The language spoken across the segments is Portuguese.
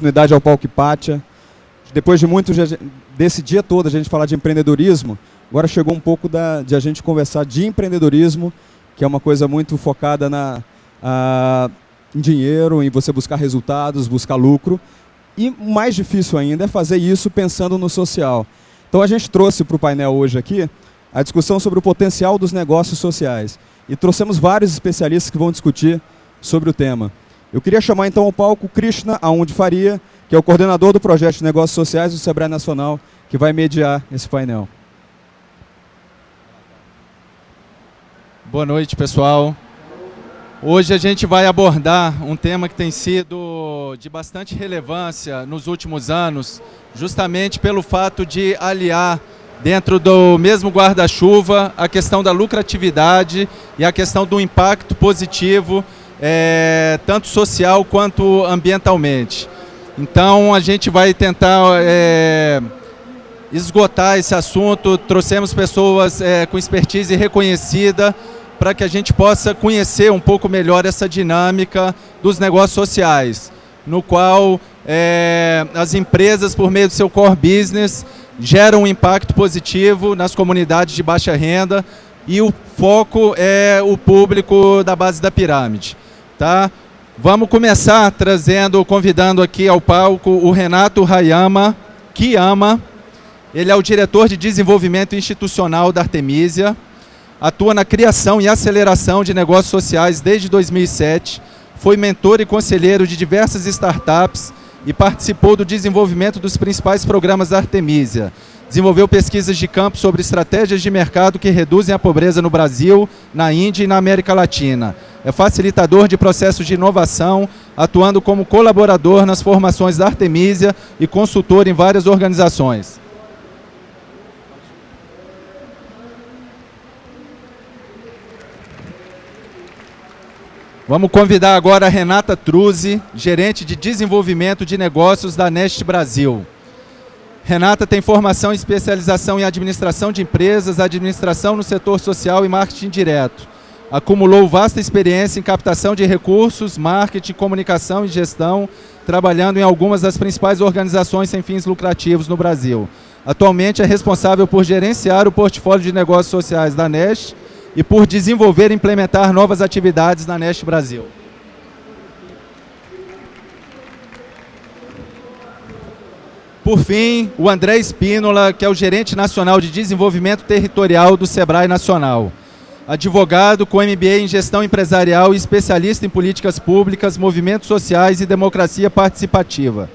Oportunidade ao Palco Hipátia. Depois de desse dia todo a gente falar de empreendedorismo, agora chegou um pouco de a gente conversar de empreendedorismo, que é uma coisa muito focada em dinheiro, em você buscar resultados, buscar lucro. E o mais difícil ainda é fazer isso pensando no social. Então a gente trouxe para o painel hoje aqui a discussão sobre o potencial dos negócios sociais. E trouxemos vários especialistas que vão discutir sobre o tema. Eu queria chamar então ao palco Krishna Aound Faria, que é o coordenador do projeto de negócios sociais do Sebrae Nacional, que vai mediar esse painel. Boa noite, pessoal. Hoje a gente vai abordar um tema que tem sido de bastante relevância nos últimos anos, justamente pelo fato de aliar dentro do mesmo guarda-chuva a questão da lucratividade e a questão do impacto positivo, tanto social quanto ambientalmente. Então a gente vai tentar esgotar esse assunto, trouxemos pessoas com expertise reconhecida para que a gente possa conhecer um pouco melhor essa dinâmica dos negócios sociais, no qual as empresas, por meio do seu core business, geram um impacto positivo nas comunidades de baixa renda e o foco é o público da base da pirâmide. Tá? Vamos começar convidando aqui ao palco o Renato Kiyama. Ele é o diretor de desenvolvimento institucional da Artemisia, atua na criação e aceleração de negócios sociais desde 2007, foi mentor e conselheiro de diversas startups e participou do desenvolvimento dos principais programas da Artemisia. Desenvolveu pesquisas de campo sobre estratégias de mercado que reduzem a pobreza no Brasil, na Índia e na América Latina. É facilitador de processos de inovação, atuando como colaborador nas formações da Artemisia e consultor em várias organizações. Vamos convidar agora a Renata Truzzi, gerente de desenvolvimento de negócios da Nest Brasil. Renata tem formação e especialização em administração de empresas, administração no setor social e marketing direto. Acumulou vasta experiência em captação de recursos, marketing, comunicação e gestão, trabalhando em algumas das principais organizações sem fins lucrativos no Brasil. Atualmente é responsável por gerenciar o portfólio de negócios sociais da Nest e por desenvolver e implementar novas atividades na Nest Brasil. Por fim, o André Espínola, que é o gerente nacional de desenvolvimento territorial do Sebrae Nacional. Advogado com MBA em gestão empresarial e especialista em políticas públicas, movimentos sociais e democracia participativa.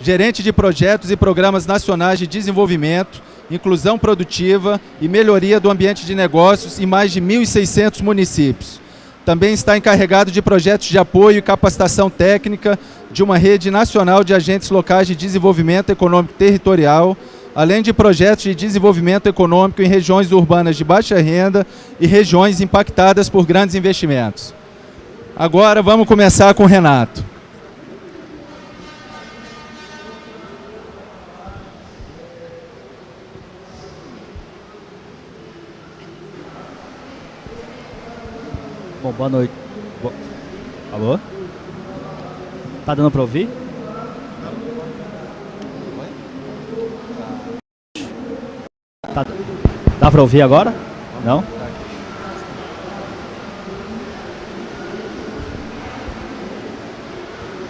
Gerente de projetos e programas nacionais de desenvolvimento, inclusão produtiva e melhoria do ambiente de negócios em mais de 1.600 municípios. Também está encarregado de projetos de apoio e capacitação técnica de uma rede nacional de agentes locais de desenvolvimento econômico territorial, além de projetos de desenvolvimento econômico em regiões urbanas de baixa renda e regiões impactadas por grandes investimentos. Agora vamos começar com o Renato. Bom, boa noite. Alô? Tá dando para ouvir? Dá para ouvir agora? Não?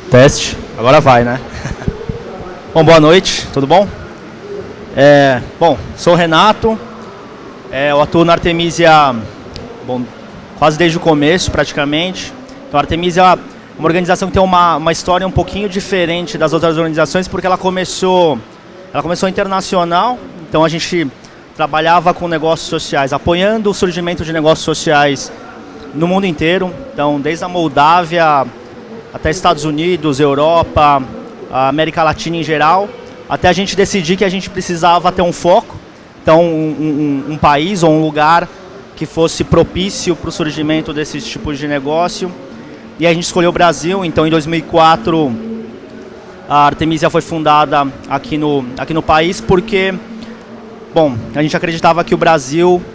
Teste. Agora vai, né? Bom, boa noite. Tudo bom? Bom, sou o Renato. Eu atuo na Artemisia, quase desde o começo, praticamente. Então, a Artemisia é uma organização que tem uma história um pouquinho diferente das outras organizações, porque ela começou internacional. Então, a gente trabalhava com negócios sociais, apoiando o surgimento de negócios sociais no mundo inteiro. Então, desde a Moldávia até Estados Unidos, Europa, a América Latina em geral, até a gente decidir que a gente precisava ter um foco. Então, um país ou um lugar que fosse propício para o surgimento desses tipos de negócio. E a gente escolheu o Brasil. Então, em 2004, a Artemisia foi fundada aqui no país porque, bom, a gente acreditava que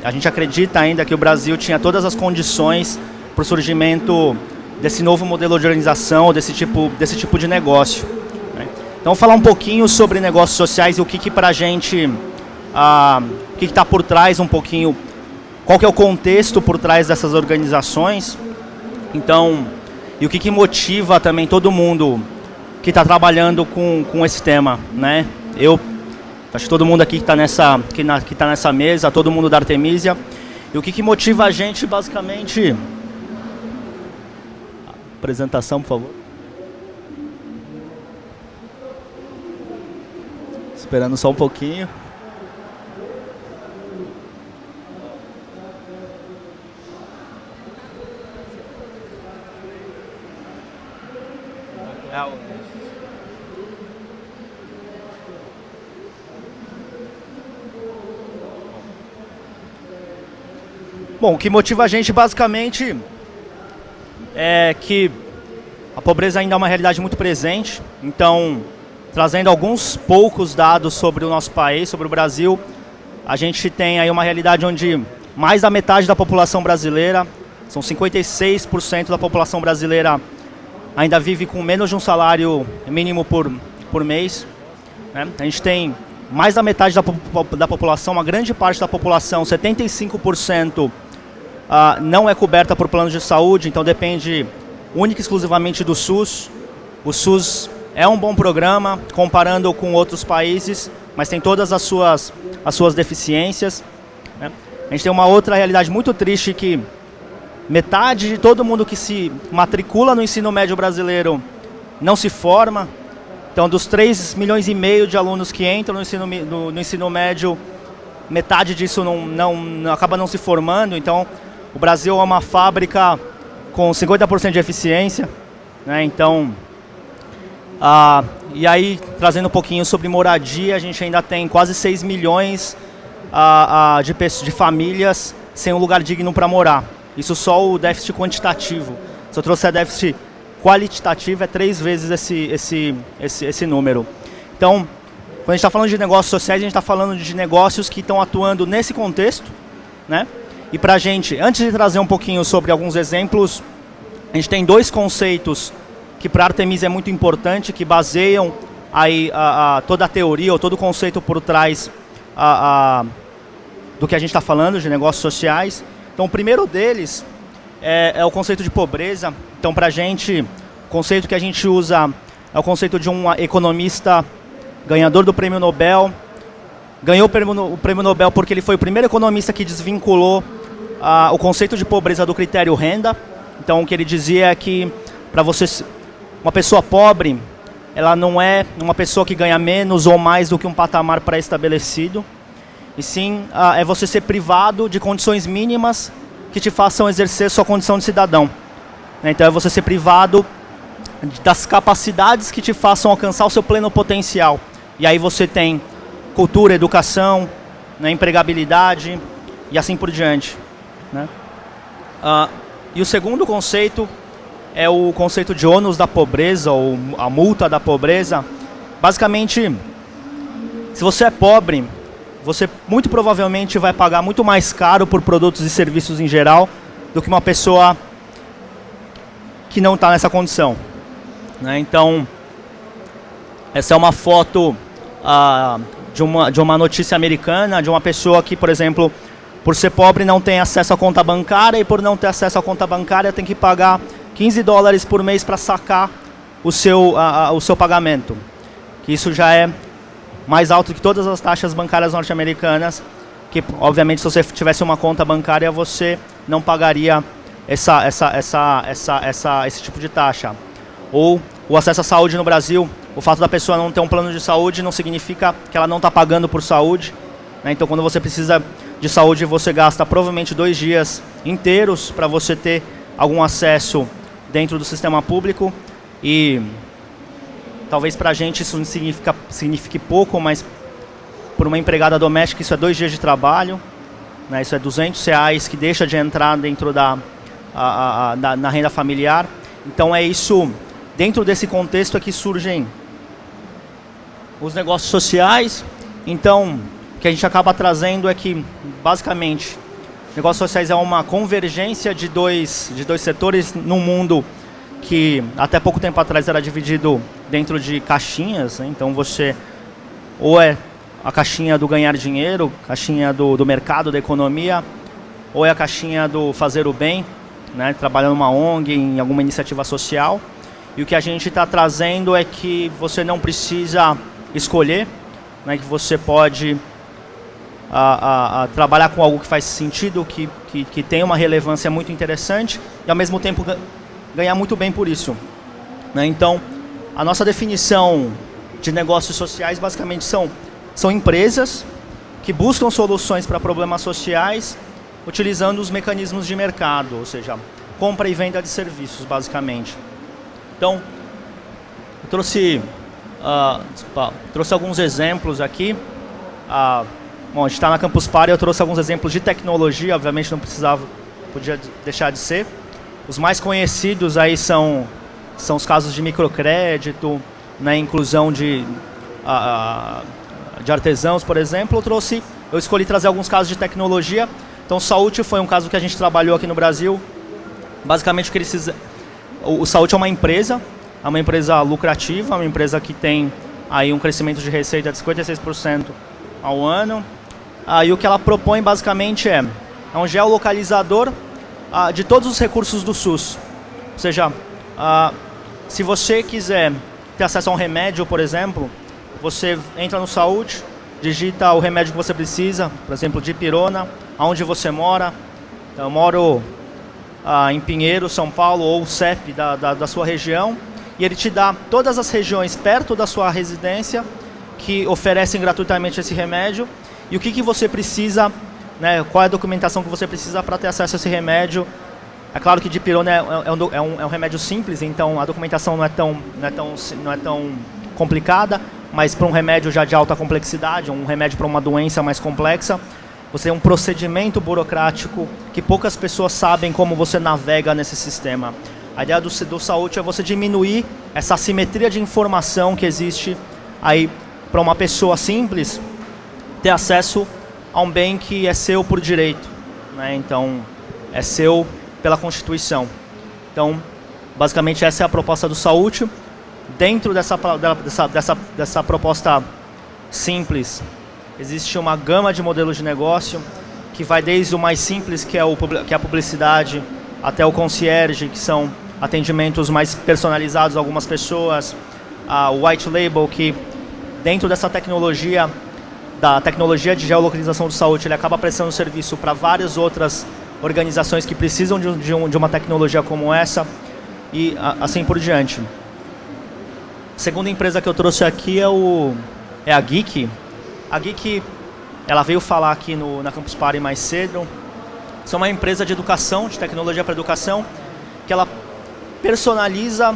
a gente acredita ainda que o Brasil tinha todas as condições para o surgimento desse novo modelo de organização, desse tipo de negócio, né? Então, vou falar um pouquinho sobre negócios sociais e o que para a gente, o que está por trás um pouquinho, qual que é o contexto por trás dessas organizações. Então, e o que motiva também todo mundo que está trabalhando com esse tema, né? Eu acho que todo mundo aqui que está nessa mesa, todo mundo da Artemisia. E o que motiva a gente, basicamente... Apresentação, por favor. Esperando só um pouquinho. Bom, o que motiva a gente basicamente é que a pobreza ainda é uma realidade muito presente. Então, trazendo alguns poucos dados sobre o nosso país, sobre o Brasil, a gente tem aí uma realidade onde mais da metade da população brasileira, são 56% da população brasileira, ainda vive com menos de um salário mínimo por mês, né? A gente tem mais da metade da população, uma grande parte da população, 75%, não é coberta por planos de saúde, então depende única e exclusivamente do SUS. O SUS é um bom programa, comparando com outros países, mas tem todas as suas deficiências, né? A gente tem uma outra realidade muito triste, que metade de todo mundo que se matricula no ensino médio brasileiro não se forma. Então, dos 3,5 milhões de alunos que entram no ensino médio, metade disso acaba não se formando. Então, o Brasil é uma fábrica com 50% de eficiência, né? Então, e aí, trazendo um pouquinho sobre moradia, a gente ainda tem quase 6 milhões de famílias sem um lugar digno para morar. Isso só o déficit quantitativo. Se eu trouxer déficit qualitativo, é 3 vezes esse número. Então, quando a gente está falando de negócios sociais, a gente está falando de negócios que estão atuando nesse contexto, né? E para a gente, antes de trazer um pouquinho sobre alguns exemplos, a gente tem 2 conceitos que para a Artemisia é muito importante, que baseiam aí toda a teoria ou todo o conceito por trás do que a gente está falando de negócios sociais. Então, o primeiro deles é o conceito de pobreza. Então, para a gente, o conceito que a gente usa é o conceito de um economista ganhador do Prêmio Nobel. Ganhou o Prêmio Nobel porque ele foi o primeiro economista que desvinculou o conceito de pobreza do critério renda. Então, o que ele dizia é que para você, uma pessoa pobre, ela não é uma pessoa que ganha menos ou mais do que um patamar pré-estabelecido, e sim é você ser privado de condições mínimas que te façam exercer sua condição de cidadão. Então, é você ser privado das capacidades que te façam alcançar o seu pleno potencial. E aí você tem cultura, educação, né, empregabilidade e assim por diante, né? E o segundo conceito é o conceito de ônus da pobreza, ou a multa da pobreza. Basicamente, se você é pobre, você muito provavelmente vai pagar muito mais caro por produtos e serviços em geral do que uma pessoa que não está nessa condição, né? Então, essa é uma foto de uma notícia americana, de uma pessoa que, por exemplo, por ser pobre não tem acesso à conta bancária, e por não ter acesso à conta bancária tem que pagar $15 por mês para sacar o seu pagamento. Que isso já é mais alto que todas as taxas bancárias norte-americanas, que obviamente se você tivesse uma conta bancária você não pagaria esse tipo de taxa. Ou o acesso à saúde no Brasil, o fato da pessoa não ter um plano de saúde não significa que ela não está pagando por saúde, né? Então, quando você precisa de saúde, você gasta provavelmente 2 dias inteiros para você ter algum acesso dentro do sistema público. E talvez para a gente isso signifique pouco, mas por uma empregada doméstica isso é 2 dias de trabalho, né? Isso é R$200 que deixa de entrar dentro na renda familiar. Então é isso, dentro desse contexto é que surgem os negócios sociais. Então, o que a gente acaba trazendo é que, basicamente, negócios sociais é uma convergência de dois setores num mundo que até pouco tempo atrás era dividido dentro de caixinhas, né? Então você ou é a caixinha do ganhar dinheiro, caixinha do mercado, da economia, ou é a caixinha do fazer o bem, né? Trabalhando numa ONG, em alguma iniciativa social. E o que a gente está trazendo é que você não precisa escolher, né? Que você pode trabalhar com algo que faz sentido, que tem uma relevância muito interessante e ao mesmo tempo ganhar muito bem por isso, né? Então, a nossa definição de negócios sociais basicamente são empresas que buscam soluções para problemas sociais utilizando os mecanismos de mercado, ou seja, compra e venda de serviços, basicamente. Então, eu trouxe alguns exemplos aqui. Bom, a gente está na Campus Party, eu trouxe alguns exemplos de tecnologia, obviamente não podia deixar de ser. Os mais conhecidos aí são os casos de microcrédito, né, inclusão de artesãos, por exemplo. Eu escolhi trazer alguns casos de tecnologia. Então, o Saúl foi um caso que a gente trabalhou aqui no Brasil. Basicamente, o Saúl é uma empresa lucrativa, uma empresa que tem aí um crescimento de receita de 56% ao ano. E o que ela propõe basicamente é um geolocalizador de todos os recursos do SUS. Ou seja, se você quiser ter acesso a um remédio, por exemplo, você entra no Saúl, digita o remédio que você precisa, por exemplo, dipirona, aonde você mora. Eu moro em Pinheiro, São Paulo, ou o CEP da sua região, e ele te dá todas as regiões perto da sua residência que oferecem gratuitamente esse remédio e o que você precisa, né, qual é a documentação que você precisa para ter acesso a esse remédio. É claro que dipirona é um remédio simples, então a documentação não é tão complicada, mas para um remédio já de alta complexidade, um remédio para uma doença mais complexa, você tem um procedimento burocrático que poucas pessoas sabem como você navega nesse sistema. A ideia do Saúl é você diminuir essa assimetria de informação que existe aí para uma pessoa simples ter acesso a um bem que é seu por direito, né? Então, é seu pela Constituição. Então, basicamente essa é a proposta do Saúl. Dentro dessa proposta simples, existe uma gama de modelos de negócio que vai desde o mais simples, que é a publicidade, até o concierge, que são atendimentos mais personalizados a algumas pessoas, o white label, que dentro dessa tecnologia, da tecnologia de geolocalização do Saúl, ele acaba prestando serviço para várias outras organizações que precisam de uma tecnologia como essa e assim por diante. A segunda empresa que eu trouxe aqui é a Geek. A Geek, ela veio falar aqui na Campus Party mais cedo. São uma empresa de educação, de tecnologia para educação, que ela personaliza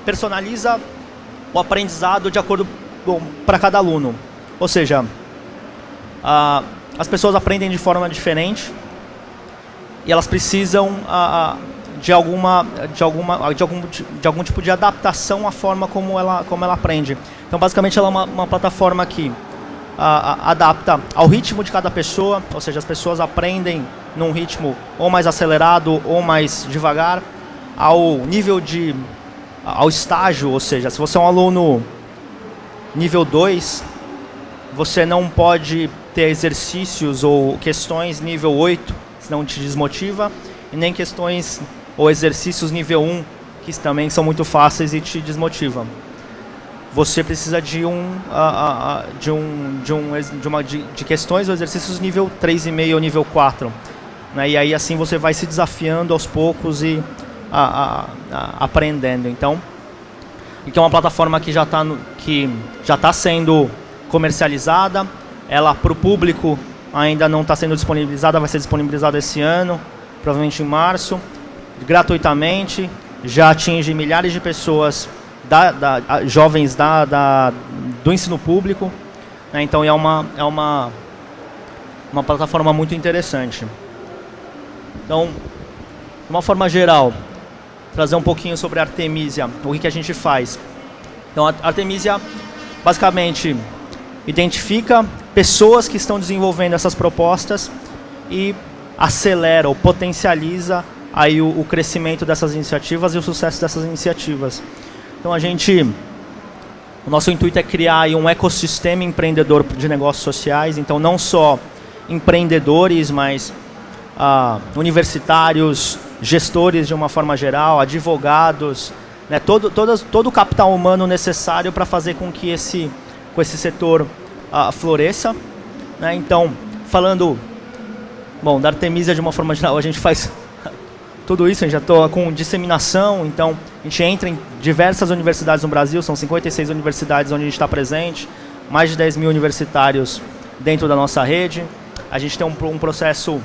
personaliza o aprendizado de acordo para cada aluno. Ou seja, as pessoas aprendem de forma diferente e elas precisam de algum tipo de adaptação à forma como ela aprende. Então, basicamente, ela é uma plataforma que adapta ao ritmo de cada pessoa, ou seja, as pessoas aprendem num ritmo ou mais acelerado ou mais devagar, ao estágio, ou seja, se você é um aluno nível 2, você não pode ter exercícios ou questões nível 8, senão te desmotiva, e nem questões ou exercícios nível 1, que também são muito fáceis e te desmotivam. Você precisa de questões ou exercícios nível 3,5 ou nível 4. Né? E aí assim você vai se desafiando aos poucos e aprendendo. Então, que é uma plataforma que já está sendo comercializada. Ela para o público ainda não está sendo disponibilizada, vai ser disponibilizada esse ano, provavelmente em março, gratuitamente. Já atinge milhares de pessoas, jovens do ensino público, né? Então é uma plataforma muito interessante. Então, de uma forma geral, trazer um pouquinho sobre a Artemisia, o que a gente faz. Então, a Artemisia basicamente identifica pessoas que estão desenvolvendo essas propostas e acelera ou potencializa aí o crescimento dessas iniciativas e o sucesso dessas iniciativas. Então o nosso intuito é criar aí um ecossistema empreendedor de negócios sociais, então não só empreendedores, mas universitários, gestores de uma forma geral, advogados, né, todo o capital humano necessário para fazer com que esse setor floresça. Né? Então, falando da Artemisia de uma forma geral, a gente faz tudo isso, a gente já está com disseminação, então a gente entra em diversas universidades no Brasil, são 56 universidades onde a gente está presente, mais de 10 mil universitários dentro da nossa rede. A gente tem um processo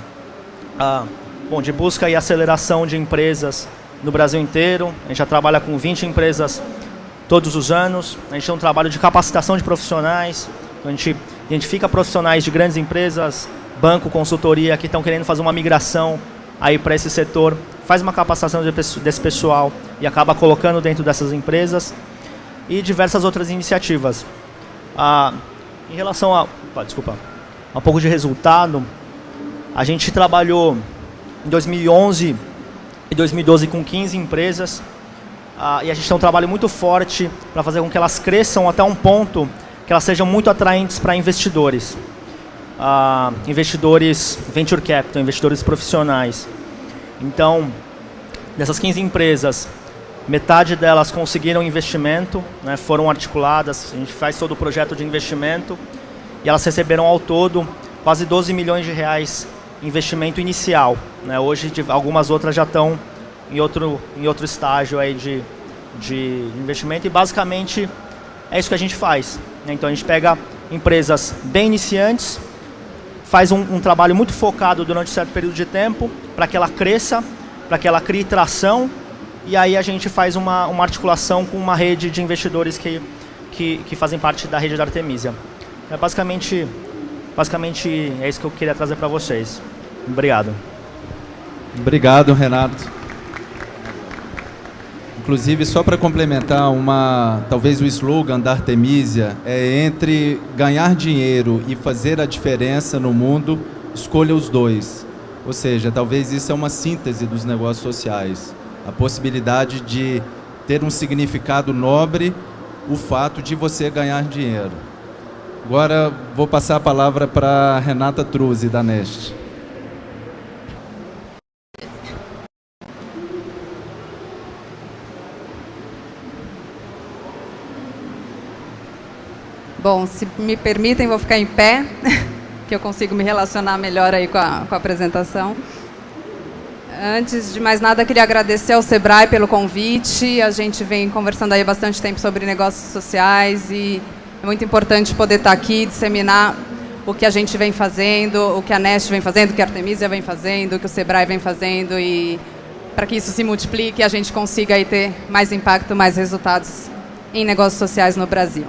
de busca e aceleração de empresas no Brasil inteiro. A gente já trabalha com 20 empresas todos os anos. A gente tem um trabalho de capacitação de profissionais. A gente identifica profissionais de grandes empresas, banco, consultoria, que estão querendo fazer uma migração aí para esse setor, faz uma capacitação desse pessoal e acaba colocando dentro dessas empresas, e diversas outras iniciativas. Em relação a um pouco de resultado, a gente trabalhou em 2011 e 2012 com 15 empresas, e a gente tem um trabalho muito forte para fazer com que elas cresçam até um ponto que elas sejam muito atraentes para investidores. Investidores venture capital, investidores profissionais. Então, dessas 15 empresas, metade delas conseguiram investimento, né, foram articuladas, a gente faz todo o projeto de investimento, e elas receberam ao todo quase 12 milhões de reais em investimento inicial. Né. Hoje, algumas outras já estão em outro estágio aí de investimento, e basicamente é isso que a gente faz. Né. Então, a gente pega empresas bem iniciantes, faz um trabalho muito focado durante um certo período de tempo para que ela cresça, para que ela crie tração, e aí a gente faz uma articulação com uma rede de investidores que fazem parte da rede da Artemisia. Basicamente é isso que eu queria trazer para vocês. Obrigado. Obrigado, Renato. Inclusive, só para complementar, talvez o slogan da Artemisia é: entre ganhar dinheiro e fazer a diferença no mundo, escolha os dois. Ou seja, talvez isso é uma síntese dos negócios sociais. A possibilidade de ter um significado nobre, o fato de você ganhar dinheiro. Agora vou passar a palavra para Renata Truzzi, da Nest. Bom, se me permitem, vou ficar em pé, que eu consigo me relacionar melhor aí com a apresentação. Antes de mais nada, queria agradecer ao Sebrae pelo convite. A gente vem conversando aí há bastante tempo sobre negócios sociais e é muito importante poder estar aqui, disseminar o que a gente vem fazendo, o que a Nest vem fazendo, o que a Artemisia vem fazendo, o que o Sebrae vem fazendo, e para que isso se multiplique e a gente consiga aí ter mais impacto, mais resultados em negócios sociais no Brasil.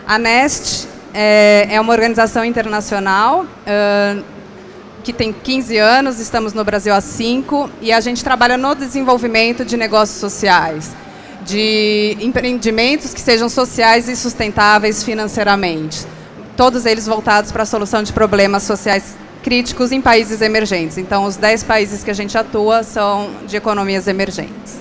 A Nest é uma organização internacional que tem 15 anos, estamos no Brasil há 5, e a gente trabalha no desenvolvimento de negócios sociais, de empreendimentos que sejam sociais e sustentáveis financeiramente, todos eles voltados para a solução de problemas sociais críticos em países emergentes. Então, os 10 países que a gente atua são de economias emergentes.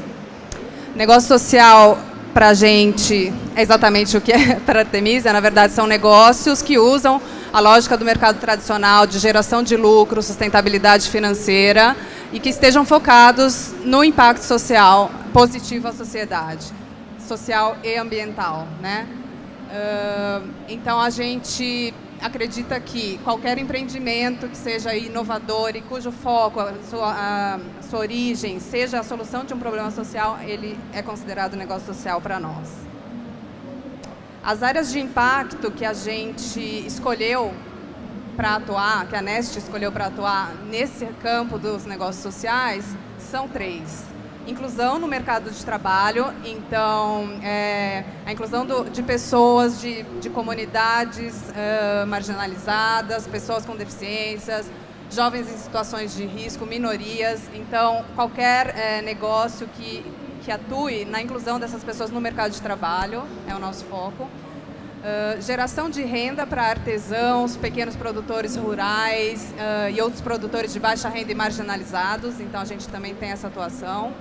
Negócio social, para a gente, é exatamente o que é para a Artemisia. Na verdade, são negócios que usam a lógica do mercado tradicional de geração de lucro, sustentabilidade financeira, e que estejam focados no impacto social positivo à sociedade, social e ambiental, né? Então, a gente acredita que qualquer empreendimento que seja inovador e cujo foco, a sua origem, seja a solução de um problema social, ele é considerado negócio social para nós. As áreas de impacto que a gente escolheu para atuar, que a Nest escolheu para atuar nesse campo dos negócios sociais, são 3. Inclusão no mercado de trabalho, então a inclusão de pessoas de comunidades marginalizadas, pessoas com deficiências, jovens em situações de risco, minorias. Então, qualquer negócio que atue na inclusão dessas pessoas no mercado de trabalho é o nosso foco. Geração de renda para artesãos, pequenos produtores rurais e outros produtores de baixa renda e marginalizados. Então, a gente também tem essa atuação.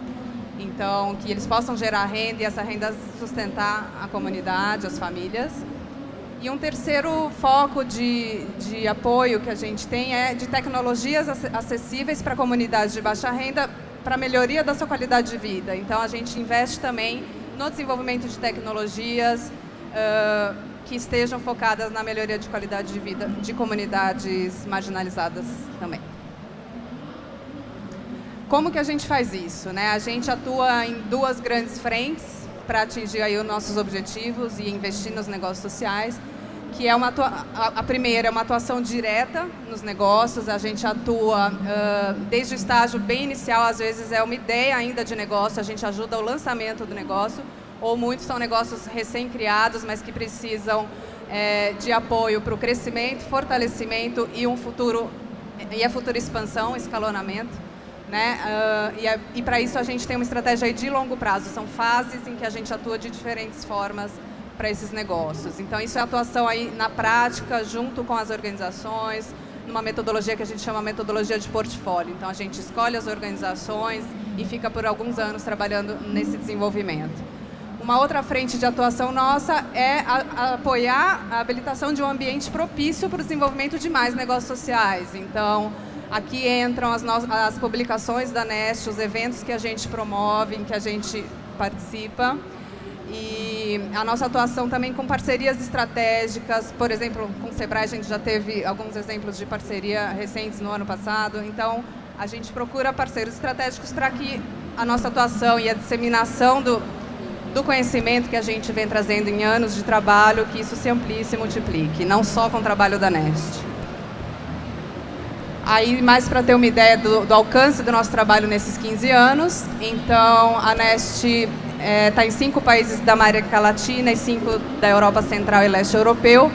Então, que eles possam gerar renda e essa renda sustentar a comunidade, as famílias. E um terceiro foco de apoio que a gente tem é de tecnologias acessíveis para comunidades de baixa renda para a melhoria da sua qualidade de vida. Então, a gente investe também no desenvolvimento de tecnologias que estejam focadas na melhoria de qualidade de vida de comunidades marginalizadas também. Como que a gente faz isso, né? A gente atua em duas grandes frentes para atingir aí os nossos objetivos e investir nos negócios sociais, que é a primeira é uma atuação direta nos negócios. A gente atua desde o estágio bem inicial, às vezes é uma ideia ainda de negócio, a gente ajuda o lançamento do negócio, ou muitos são negócios recém-criados, mas que precisam de apoio para o crescimento, fortalecimento e a futura expansão, escalonamento. Né? E para isso a gente tem uma estratégia aí de longo prazo, são fases em que a gente atua de diferentes formas para esses negócios. Então isso é atuação aí na prática, junto com as organizações, numa metodologia que a gente chama metodologia de portfólio. Então a gente escolhe as organizações e fica por alguns anos trabalhando nesse desenvolvimento. Uma outra frente de atuação nossa é apoiar a habilitação de um ambiente propício para o desenvolvimento de mais negócios sociais. Então, aqui entram as publicações da Nest, os eventos que a gente promove, em que a gente participa. E a nossa atuação também com parcerias estratégicas, por exemplo, com o Sebrae a gente já teve alguns exemplos de parceria recentes no ano passado. Então, a gente procura parceiros estratégicos para que a nossa atuação e a disseminação do conhecimento que a gente vem trazendo em anos de trabalho, que isso se amplie e se multiplique, não só com o trabalho da Nest. Aí, mais para ter uma ideia do alcance do nosso trabalho nesses 15 anos, então a Nest está em 5 países da América Latina e 5 da Europa Central e Leste Europeu,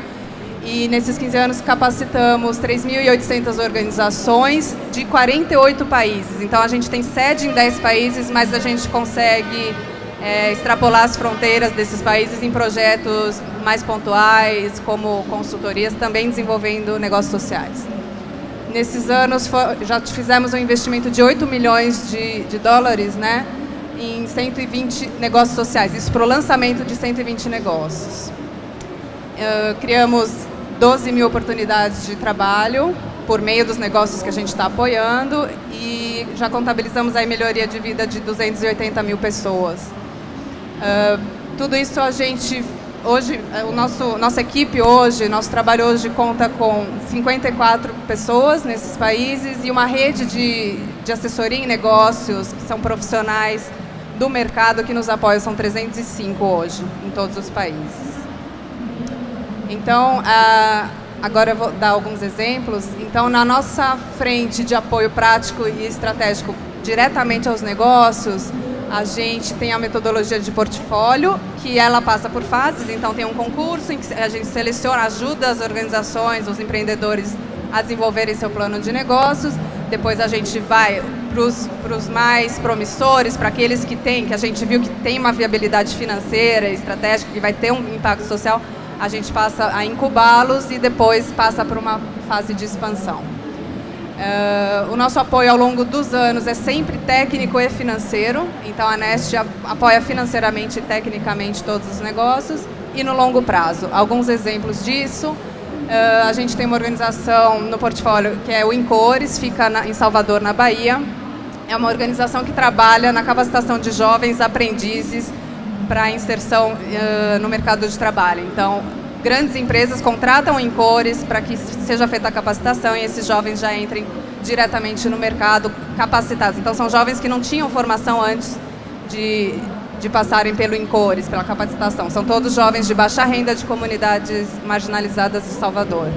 e nesses 15 anos capacitamos 3.800 organizações de 48 países. Então a gente tem sede em 10 países, mas a gente consegue extrapolar as fronteiras desses países em projetos mais pontuais, como consultorias, também desenvolvendo negócios sociais. Nesses anos já fizemos um investimento de 8 milhões de dólares, né, em 120 negócios sociais, isso para o lançamento de 120 negócios. Criamos 12 mil oportunidades de trabalho por meio dos negócios que a gente está apoiando e já contabilizamos a melhoria de vida de 280 mil pessoas. Tudo isso a gente, hoje, nossa equipe hoje, nosso trabalho hoje conta com 54 pessoas nesses países e uma rede de assessoria em negócios, que são profissionais do mercado que nos apoiam, são 305 hoje, em todos os países. Então, agora eu vou dar alguns exemplos. Então, na nossa frente de apoio prático e estratégico diretamente aos negócios, a gente tem a metodologia de portfólio, que ela passa por fases. Então, tem um concurso em que a gente seleciona, ajuda as organizações, os empreendedores a desenvolverem seu plano de negócios. Depois a gente vai para os mais promissores, para aqueles que a gente viu que tem uma viabilidade financeira, estratégica, que vai ter um impacto social. A gente passa a incubá-los e depois passa por uma fase de expansão. O nosso apoio ao longo dos anos é sempre técnico e financeiro, então a Nest apoia financeiramente e tecnicamente todos os negócios, e no longo prazo. Alguns exemplos disso, a gente tem uma organização no portfólio que é o Incores, fica em Salvador, na Bahia. É uma organização que trabalha na capacitação de jovens aprendizes para inserção no mercado de trabalho. Então, grandes empresas contratam Incores para que seja feita a capacitação e esses jovens já entrem diretamente no mercado capacitados. Então, são jovens que não tinham formação antes de passarem pelo Incores, pela capacitação. São todos jovens de baixa renda de comunidades marginalizadas de Salvador.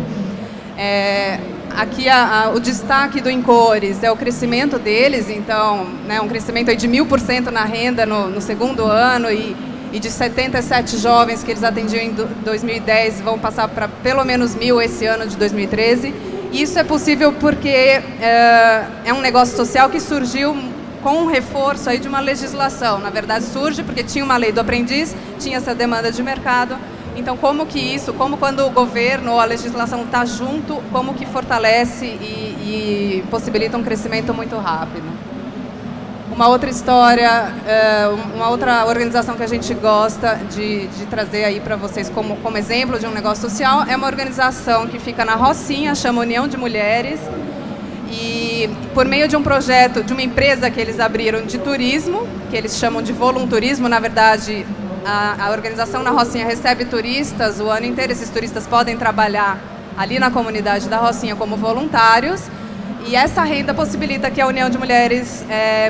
Aqui o destaque do Incores é o crescimento deles, então, né, um crescimento aí de 1000% na renda no segundo ano e de 77 jovens que eles atendiam em 2010 vão passar para pelo menos 1000 esse ano de 2013. Isso é possível porque é um negócio social que surgiu com um reforço aí de uma legislação. Na verdade, surge porque tinha uma lei do aprendiz, tinha essa demanda de mercado Então, como quando o governo ou a legislação está junto, como que fortalece e possibilita um crescimento muito rápido. Uma outra história, uma outra organização que a gente gosta de trazer aí para vocês como exemplo de um negócio social é uma organização que fica na Rocinha, chama União de Mulheres, e por meio de um projeto, de uma empresa que eles abriram de turismo, que eles chamam de volunturismo, na verdade, a organização na Rocinha recebe turistas o ano inteiro, esses turistas podem trabalhar ali na comunidade da Rocinha como voluntários, e essa renda possibilita que a União de Mulheres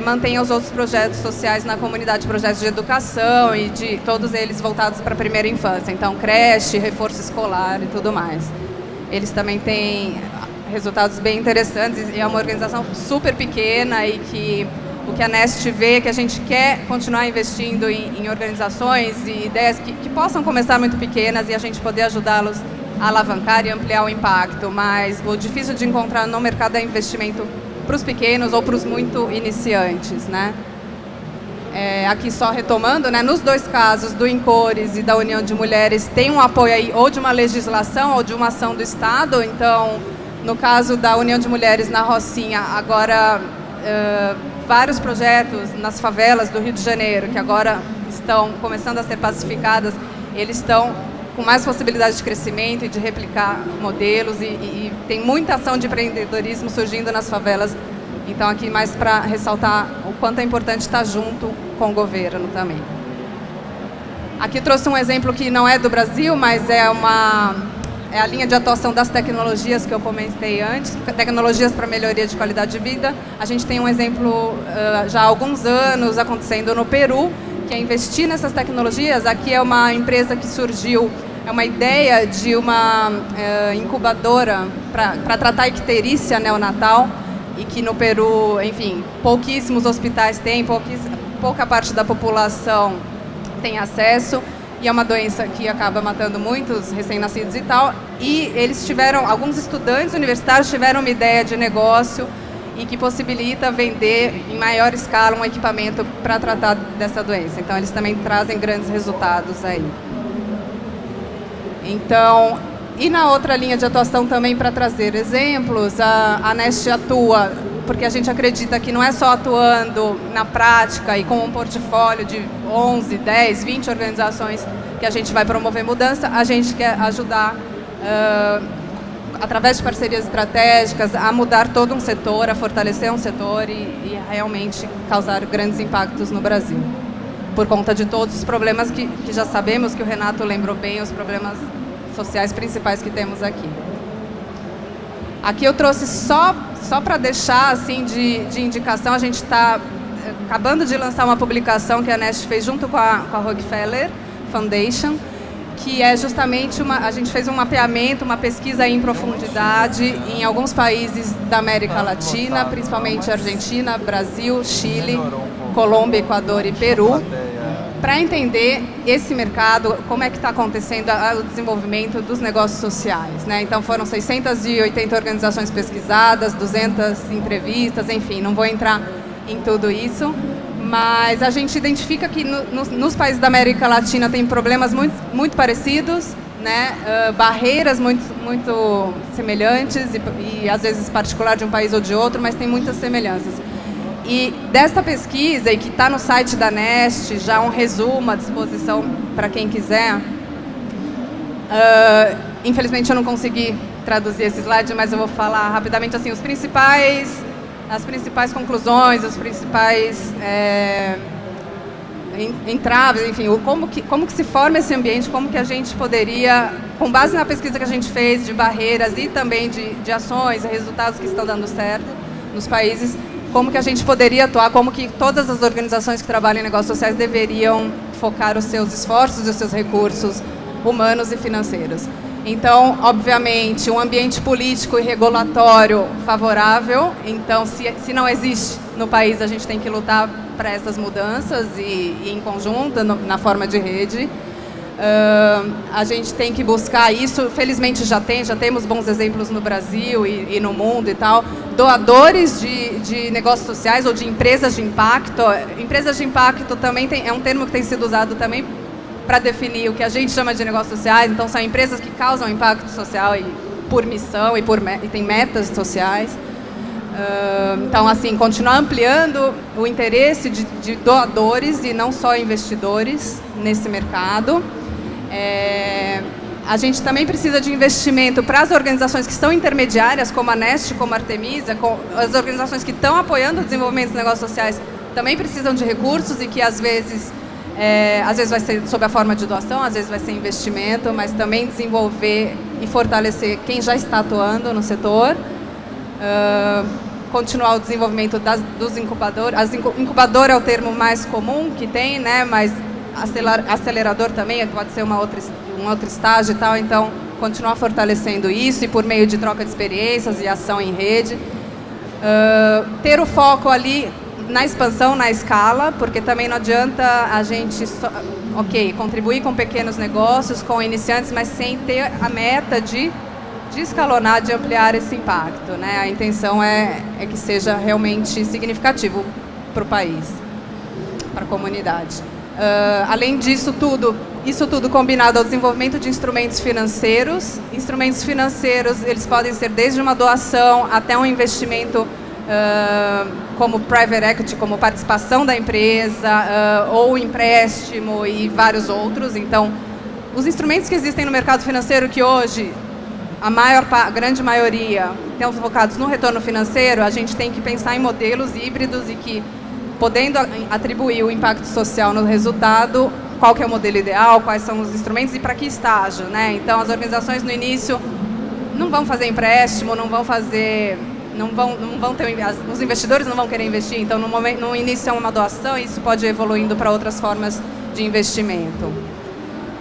mantenha os outros projetos sociais na comunidade, projetos de educação e de todos eles voltados para a primeira infância, então creche, reforço escolar e tudo mais. Eles também têm resultados bem interessantes e é uma organização super pequena e que o que a Nest vê é que a gente quer continuar investindo em organizações e ideias que possam começar muito pequenas e a gente poder ajudá-los a alavancar e ampliar o impacto, mas o difícil de encontrar no mercado é investimento para os pequenos ou para os muito iniciantes, né? Aqui só retomando, né, nos dois casos, do Incores e da União de Mulheres, tem um apoio aí ou de uma legislação ou de uma ação do Estado, então, no caso da União de Mulheres na Rocinha, agora vários projetos nas favelas do Rio de Janeiro, que agora estão começando a ser pacificadas, eles estão com mais possibilidade de crescimento e de replicar modelos e tem muita ação de empreendedorismo surgindo nas favelas. Então, aqui mais para ressaltar o quanto é importante estar junto com o governo também. Aqui trouxe um exemplo que não é do Brasil, mas é a linha de atuação das tecnologias que eu comentei antes, tecnologias para melhoria de qualidade de vida. A gente tem um exemplo já há alguns anos acontecendo no Peru, que é investir nessas tecnologias. Aqui é uma empresa que surgiu, é uma ideia de uma incubadora para tratar icterícia neonatal e que no Peru, enfim, pouquíssimos hospitais têm, pouca parte da população tem acesso. E é uma doença que acaba matando muitos recém-nascidos e tal. E alguns estudantes universitários tiveram uma ideia de negócio e que possibilita vender em maior escala um equipamento para tratar dessa doença. Então, eles também trazem grandes resultados aí. Então, e na outra linha de atuação também, para trazer exemplos, a Nest atua, porque a gente acredita que não é só atuando na prática e com um portfólio de 11, 10, 20 organizações que a gente vai promover mudança, a gente quer ajudar, através de parcerias estratégicas, a mudar todo um setor, a fortalecer um setor e realmente causar grandes impactos no Brasil. Por conta de todos os problemas que já sabemos, que o Renato lembrou bem, os problemas sociais principais que temos aqui. Aqui eu trouxe só para deixar assim, de indicação, a gente está acabando de lançar uma publicação que a Nest fez junto com a Rockefeller Foundation, que é justamente a gente fez um mapeamento, uma pesquisa em profundidade em alguns países da América Latina, principalmente Argentina, Brasil, Chile, Colômbia, Equador e Peru, para entender esse mercado, como é que está acontecendo o desenvolvimento dos negócios sociais, né? Então foram 680 organizações pesquisadas, 200 entrevistas, enfim, não vou entrar em tudo isso, mas a gente identifica que nos países da América Latina tem problemas muito parecidos, né? Barreiras muito semelhantes e às vezes particular de um país ou de outro, mas tem muitas semelhanças. E desta pesquisa, e que está no site da Nest, já um resumo à disposição para quem quiser. Infelizmente eu não consegui traduzir esse slide, mas eu vou falar rapidamente assim, as principais conclusões, os principais entraves, enfim, como que se forma esse ambiente, como que a gente poderia, com base na pesquisa que a gente fez de barreiras e também de ações e resultados que estão dando certo nos países, como que a gente poderia atuar, como que todas as organizações que trabalham em negócios sociais deveriam focar os seus esforços e os seus recursos humanos e financeiros. Então, obviamente, um ambiente político e regulatório favorável. Então, se não existe no país, a gente tem que lutar para essas mudanças e em conjunto, na forma de rede. A gente tem que buscar isso, felizmente já temos bons exemplos no Brasil e no mundo e tal, doadores de negócios sociais ou de empresas de impacto. Empresas de impacto também é um termo que tem sido usado também para definir o que a gente chama de negócios sociais. Então, são empresas que causam impacto social e por missão e tem metas sociais. Então, assim, continuar ampliando o interesse de doadores e não só investidores nesse mercado. A gente também precisa de investimento para as organizações que são intermediárias, como a Nest, como a Artemisia, as organizações que estão apoiando o desenvolvimento dos negócios sociais também precisam de recursos e que às vezes vai ser sob a forma de doação, às vezes vai ser investimento, mas também desenvolver e fortalecer quem já está atuando no setor. Continuar o desenvolvimento dos incubadores. Incubador é o termo mais comum que tem, né? Mas acelerador também pode ser um outro estágio e tal. Então, continuar fortalecendo isso e por meio de troca de experiências e ação em rede. Ter o foco ali na expansão, na escala, porque também não adianta a gente contribuir com pequenos negócios, com iniciantes, mas sem ter a meta de escalonar, de ampliar esse impacto, né? A intenção é que seja realmente significativo para o país, para a comunidade. Além disso isso tudo combinado ao desenvolvimento de instrumentos financeiros. Instrumentos financeiros, eles podem ser desde uma doação até um investimento como private equity, como participação da empresa, ou empréstimo e vários outros. Então, os instrumentos que existem no mercado financeiro que hoje a grande maioria estão focados no retorno financeiro, a gente tem que pensar em modelos híbridos e que, podendo atribuir o impacto social no resultado, qual que é o modelo ideal, quais são os instrumentos e para que estágio, né? Então, as organizações no início não vão fazer empréstimo, os investidores não vão querer investir, então no início é uma doação e isso pode ir evoluindo para outras formas de investimento.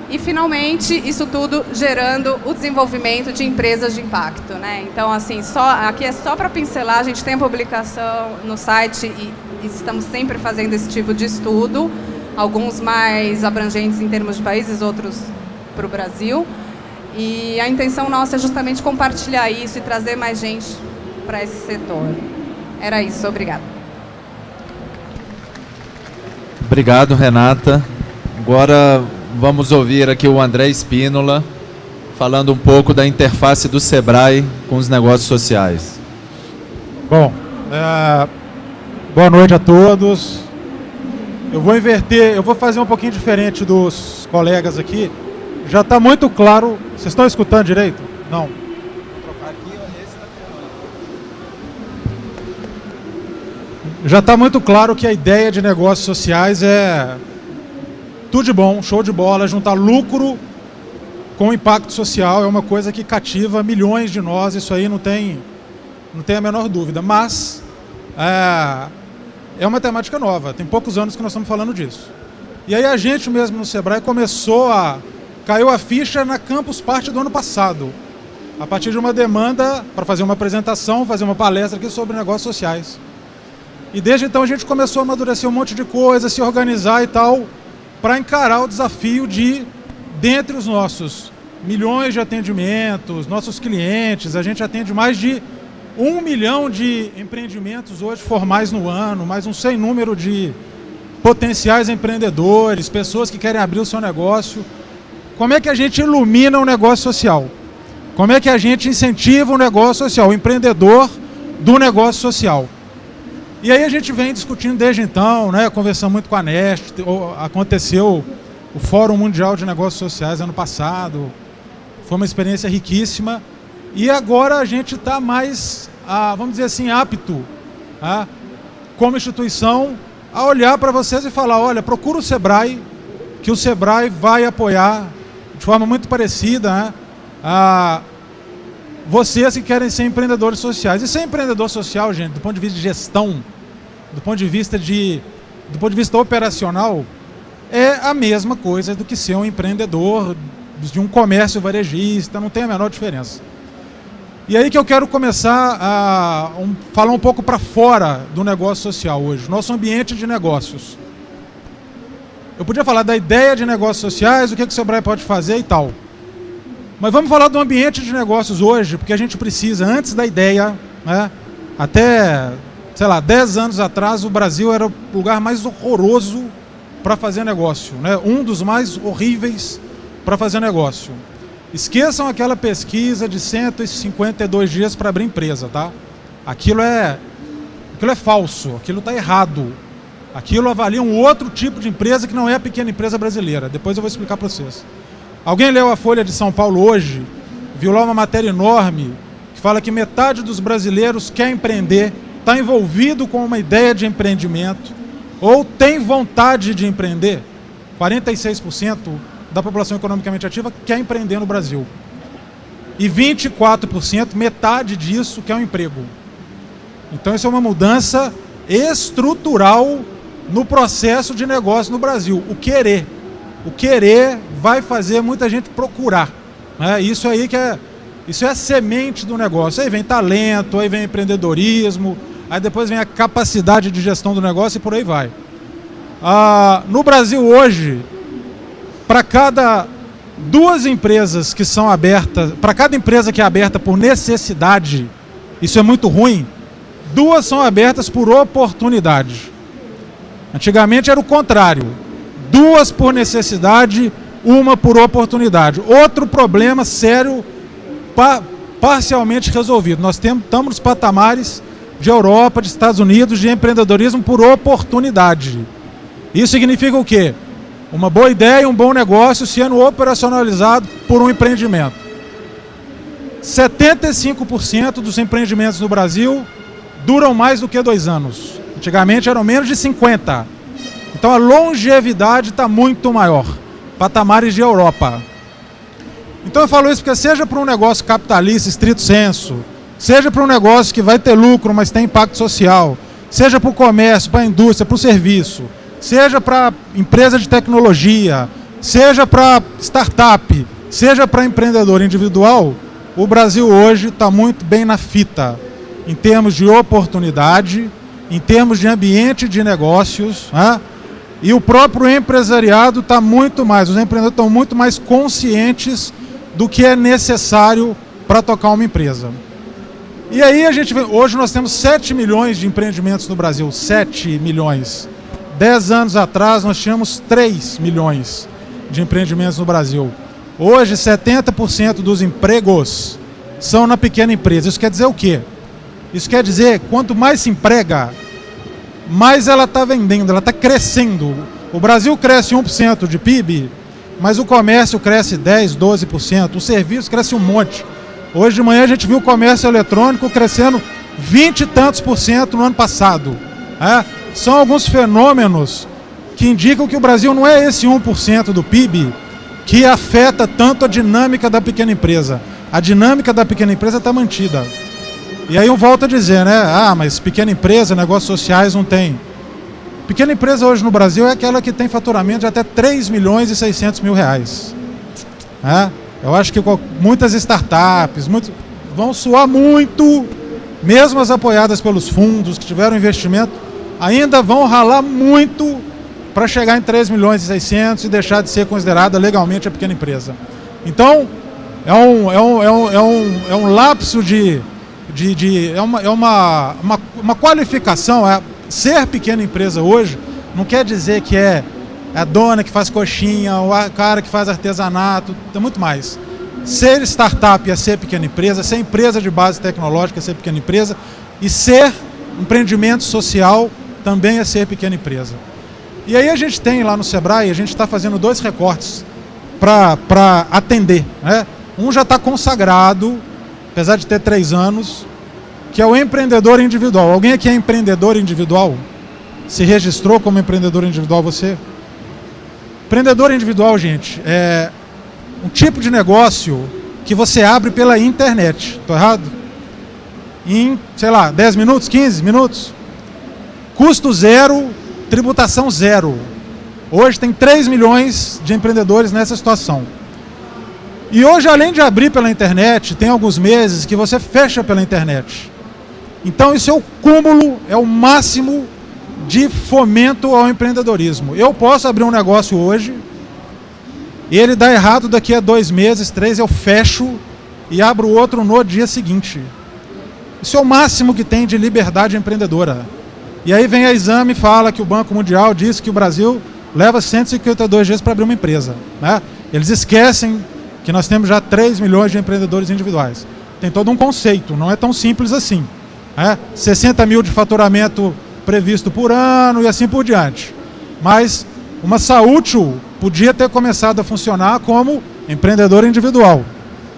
E, finalmente, isso tudo gerando o desenvolvimento de empresas de impacto, né? Então, assim, aqui é só para pincelar, a gente tem a publicação no site e estamos sempre fazendo esse tipo de estudo, alguns mais abrangentes em termos de países, outros para o Brasil. E a intenção nossa é justamente compartilhar isso e trazer mais gente para esse setor. Era isso, obrigada. Obrigado, Renata. Agora vamos ouvir aqui o André Spínola falando um pouco da interface do Sebrae com os negócios sociais. Bom, boa noite a todos. Eu vou fazer um pouquinho diferente dos colegas aqui. Já está muito claro. Vocês estão escutando direito? Não. Já está muito claro que a ideia de negócios sociais é tudo de bom, show de bola, juntar lucro com impacto social é uma coisa que cativa milhões de nós, isso aí não tem a menor dúvida, mas é uma temática nova, tem poucos anos que nós estamos falando disso. E aí a gente mesmo no Sebrae caiu a ficha na Campus Party do ano passado, a partir de uma demanda para fazer uma apresentação, fazer uma palestra aqui sobre negócios sociais. E desde então a gente começou a amadurecer um monte de coisa, se organizar e tal, para encarar o desafio de, dentre os nossos milhões de atendimentos, nossos clientes, a gente atende mais de 1 milhão de empreendimentos hoje formais no ano, mais um sem número de potenciais empreendedores, pessoas que querem abrir o seu negócio. Como é que a gente ilumina o negócio social? Como é que a gente incentiva o negócio social, o empreendedor do negócio social? E aí a gente vem discutindo desde então, né, conversando muito com a Nest, aconteceu o Fórum Mundial de Negócios Sociais ano passado, foi uma experiência riquíssima, e agora a gente está mais, vamos dizer assim, apto, como instituição, a olhar para vocês e falar, olha, procura o Sebrae, que o Sebrae vai apoiar de forma muito parecida, né, vocês que querem ser empreendedores sociais. E ser empreendedor social, gente, do ponto de vista de gestão, do ponto de vista operacional, é a mesma coisa do que ser um empreendedor de um comércio varejista, não tem a menor diferença. E aí que eu quero começar a falar um pouco para fora do negócio social hoje, nosso ambiente de negócios. Eu podia falar da ideia de negócios sociais, o que o Sebrae pode fazer e tal. Mas vamos falar do ambiente de negócios hoje, porque a gente precisa, antes da ideia, né, até, sei lá, 10 anos atrás, o Brasil era o lugar mais horroroso para fazer negócio, né? Um dos mais horríveis para fazer negócio. Esqueçam aquela pesquisa de 152 dias para abrir empresa, tá? Aquilo é falso, aquilo está errado. Aquilo avalia um outro tipo de empresa que não é a pequena empresa brasileira. Depois eu vou explicar para vocês. Alguém leu a Folha de São Paulo hoje? Viu lá uma matéria enorme que fala que metade dos brasileiros quer empreender, está envolvido com uma ideia de empreendimento ou tem vontade de empreender. 46% da população economicamente ativa quer empreender no Brasil. E 24%, metade disso, quer um emprego. Então isso é uma mudança estrutural no processo de negócio no Brasil. O querer vai fazer muita gente procurar, né? Isso é a semente do negócio. Aí vem talento, aí vem empreendedorismo, aí depois vem a capacidade de gestão do negócio e por aí vai. No Brasil hoje, para cada 2 empresas que são abertas, para cada empresa que é aberta por necessidade, isso é muito ruim, 2 são abertas por oportunidade. Antigamente era o contrário, 2 por necessidade, 1 por oportunidade. Outro problema sério, parcialmente resolvido. Nós estamos nos patamares de Europa, de Estados Unidos, de empreendedorismo por oportunidade. Isso significa o quê? Uma boa ideia e um bom negócio sendo operacionalizado por um empreendimento. 75% dos empreendimentos no Brasil duram mais do que 2 anos. Antigamente eram menos de 50%. Então a longevidade está muito maior. Patamares de Europa. Então eu falo isso porque seja para um negócio capitalista, estrito senso, seja para um negócio que vai ter lucro, mas tem impacto social, seja para o comércio, para a indústria, para o serviço, seja para empresa de tecnologia, seja para startup, seja para empreendedor individual, o Brasil hoje está muito bem na fita, em termos de oportunidade, em termos de ambiente de negócios, né? E o próprio empresariado está muito mais, os empreendedores estão muito mais conscientes do que é necessário para tocar uma empresa. E aí hoje nós temos 7 milhões de empreendimentos no Brasil, 7 milhões. 10 anos atrás nós tínhamos 3 milhões de empreendimentos no Brasil. Hoje 70% dos empregos são na pequena empresa. Isso quer dizer o quê? Isso quer dizer que quanto mais se emprega, mais ela está vendendo, ela está crescendo. O Brasil cresce 1% de PIB, mas o comércio cresce 10%, 12%, o serviço cresce um monte. Hoje de manhã a gente viu o comércio eletrônico crescendo 20 e tantos % no ano passado. São alguns fenômenos que indicam que o Brasil não é esse 1% do PIB que afeta tanto a dinâmica da pequena empresa. A dinâmica da pequena empresa está mantida. E aí eu volto a dizer, né? Mas pequena empresa, negócios sociais não tem. Pequena empresa hoje no Brasil é aquela que tem faturamento de até 3 milhões e 600 mil reais. Eu acho que muitas startups vão suar muito, mesmo as apoiadas pelos fundos que tiveram investimento, ainda vão ralar muito para chegar em 3 milhões e 600 e deixar de ser considerada legalmente a pequena empresa. Então, é um lapso é uma qualificação. Ser pequena empresa hoje não quer dizer que é a dona que faz coxinha, ou a cara que faz artesanato, tem muito mais. Ser startup é ser pequena empresa, ser empresa de base tecnológica é ser pequena empresa, e ser empreendimento social também é ser pequena empresa. E aí a gente tem lá no Sebrae, a gente está fazendo 2 recortes para atender, né? Um já está consagrado, apesar de ter 3 anos, que é o empreendedor individual. Alguém aqui é empreendedor individual? Se registrou como empreendedor individual você? Empreendedor individual, gente, é um tipo de negócio que você abre pela internet. Estou errado? Em, 10 minutos, 15 minutos? Custo zero, tributação zero. Hoje tem 3 milhões de empreendedores nessa situação. E hoje, além de abrir pela internet, tem alguns meses que você fecha pela internet. Então isso é o cúmulo, é o máximo de fomento ao empreendedorismo. Eu posso abrir um negócio hoje, e ele dá errado daqui a 2 meses, 3, eu fecho e abro outro no dia seguinte. Isso é o máximo que tem de liberdade empreendedora. E aí vem a Exame e fala que o Banco Mundial disse que o Brasil leva 152 dias para abrir uma empresa, né? Eles esquecem que nós temos já 3 milhões de empreendedores individuais. Tem todo um conceito, não é tão simples assim, né? 60 mil de faturamento previsto por ano e assim por diante. Mas uma Saútil podia ter começado a funcionar como empreendedor individual.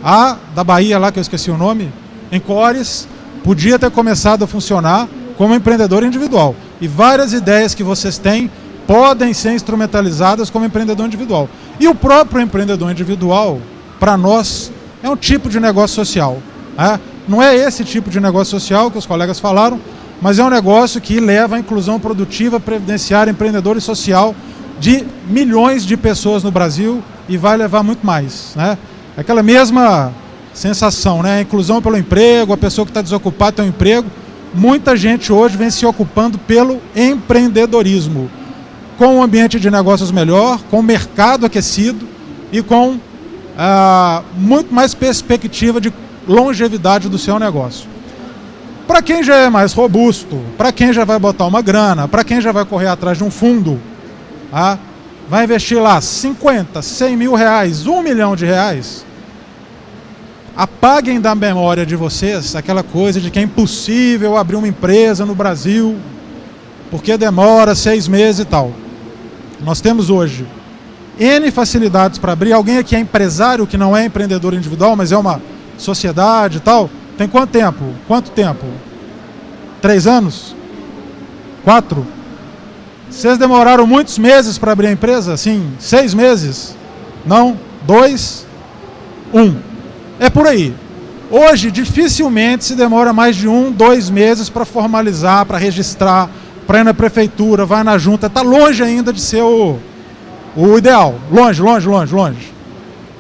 A da Bahia lá, que eu esqueci o nome, Encores, podia ter começado a funcionar como empreendedor individual. E várias ideias que vocês têm podem ser instrumentalizadas como empreendedor individual. E o próprio empreendedor individual, para nós, é um tipo de negócio social, né? Não é esse tipo de negócio social que os colegas falaram, mas é um negócio que leva à inclusão produtiva, previdenciária, empreendedora e social de milhões de pessoas no Brasil e vai levar muito mais, né? Aquela mesma sensação, né? A inclusão pelo emprego, a pessoa que está desocupada tem um emprego. Muita gente hoje vem se ocupando pelo empreendedorismo, com um ambiente de negócios melhor, com o mercado aquecido e com muito mais perspectiva de longevidade do seu negócio. Para quem já é mais robusto, para quem já vai botar uma grana, para quem já vai correr atrás de um fundo, vai investir lá 50, 100 mil reais, 1 milhão de reais, apaguem da memória de vocês aquela coisa de que é impossível abrir uma empresa no Brasil, porque demora 6 meses e tal. Nós temos hoje N facilidades para abrir. Alguém aqui é empresário que não é empreendedor individual, mas é uma sociedade e tal? Tem quanto tempo? Quanto tempo? 3 anos? 4? Vocês demoraram muitos meses para abrir a empresa? Sim, 6 meses? Não? 2? 1? É por aí. Hoje, dificilmente se demora mais de 1, 2 meses para formalizar, para registrar, para ir na prefeitura, vai na junta. Está longe ainda de ser o ideal. Longe, longe, longe, longe.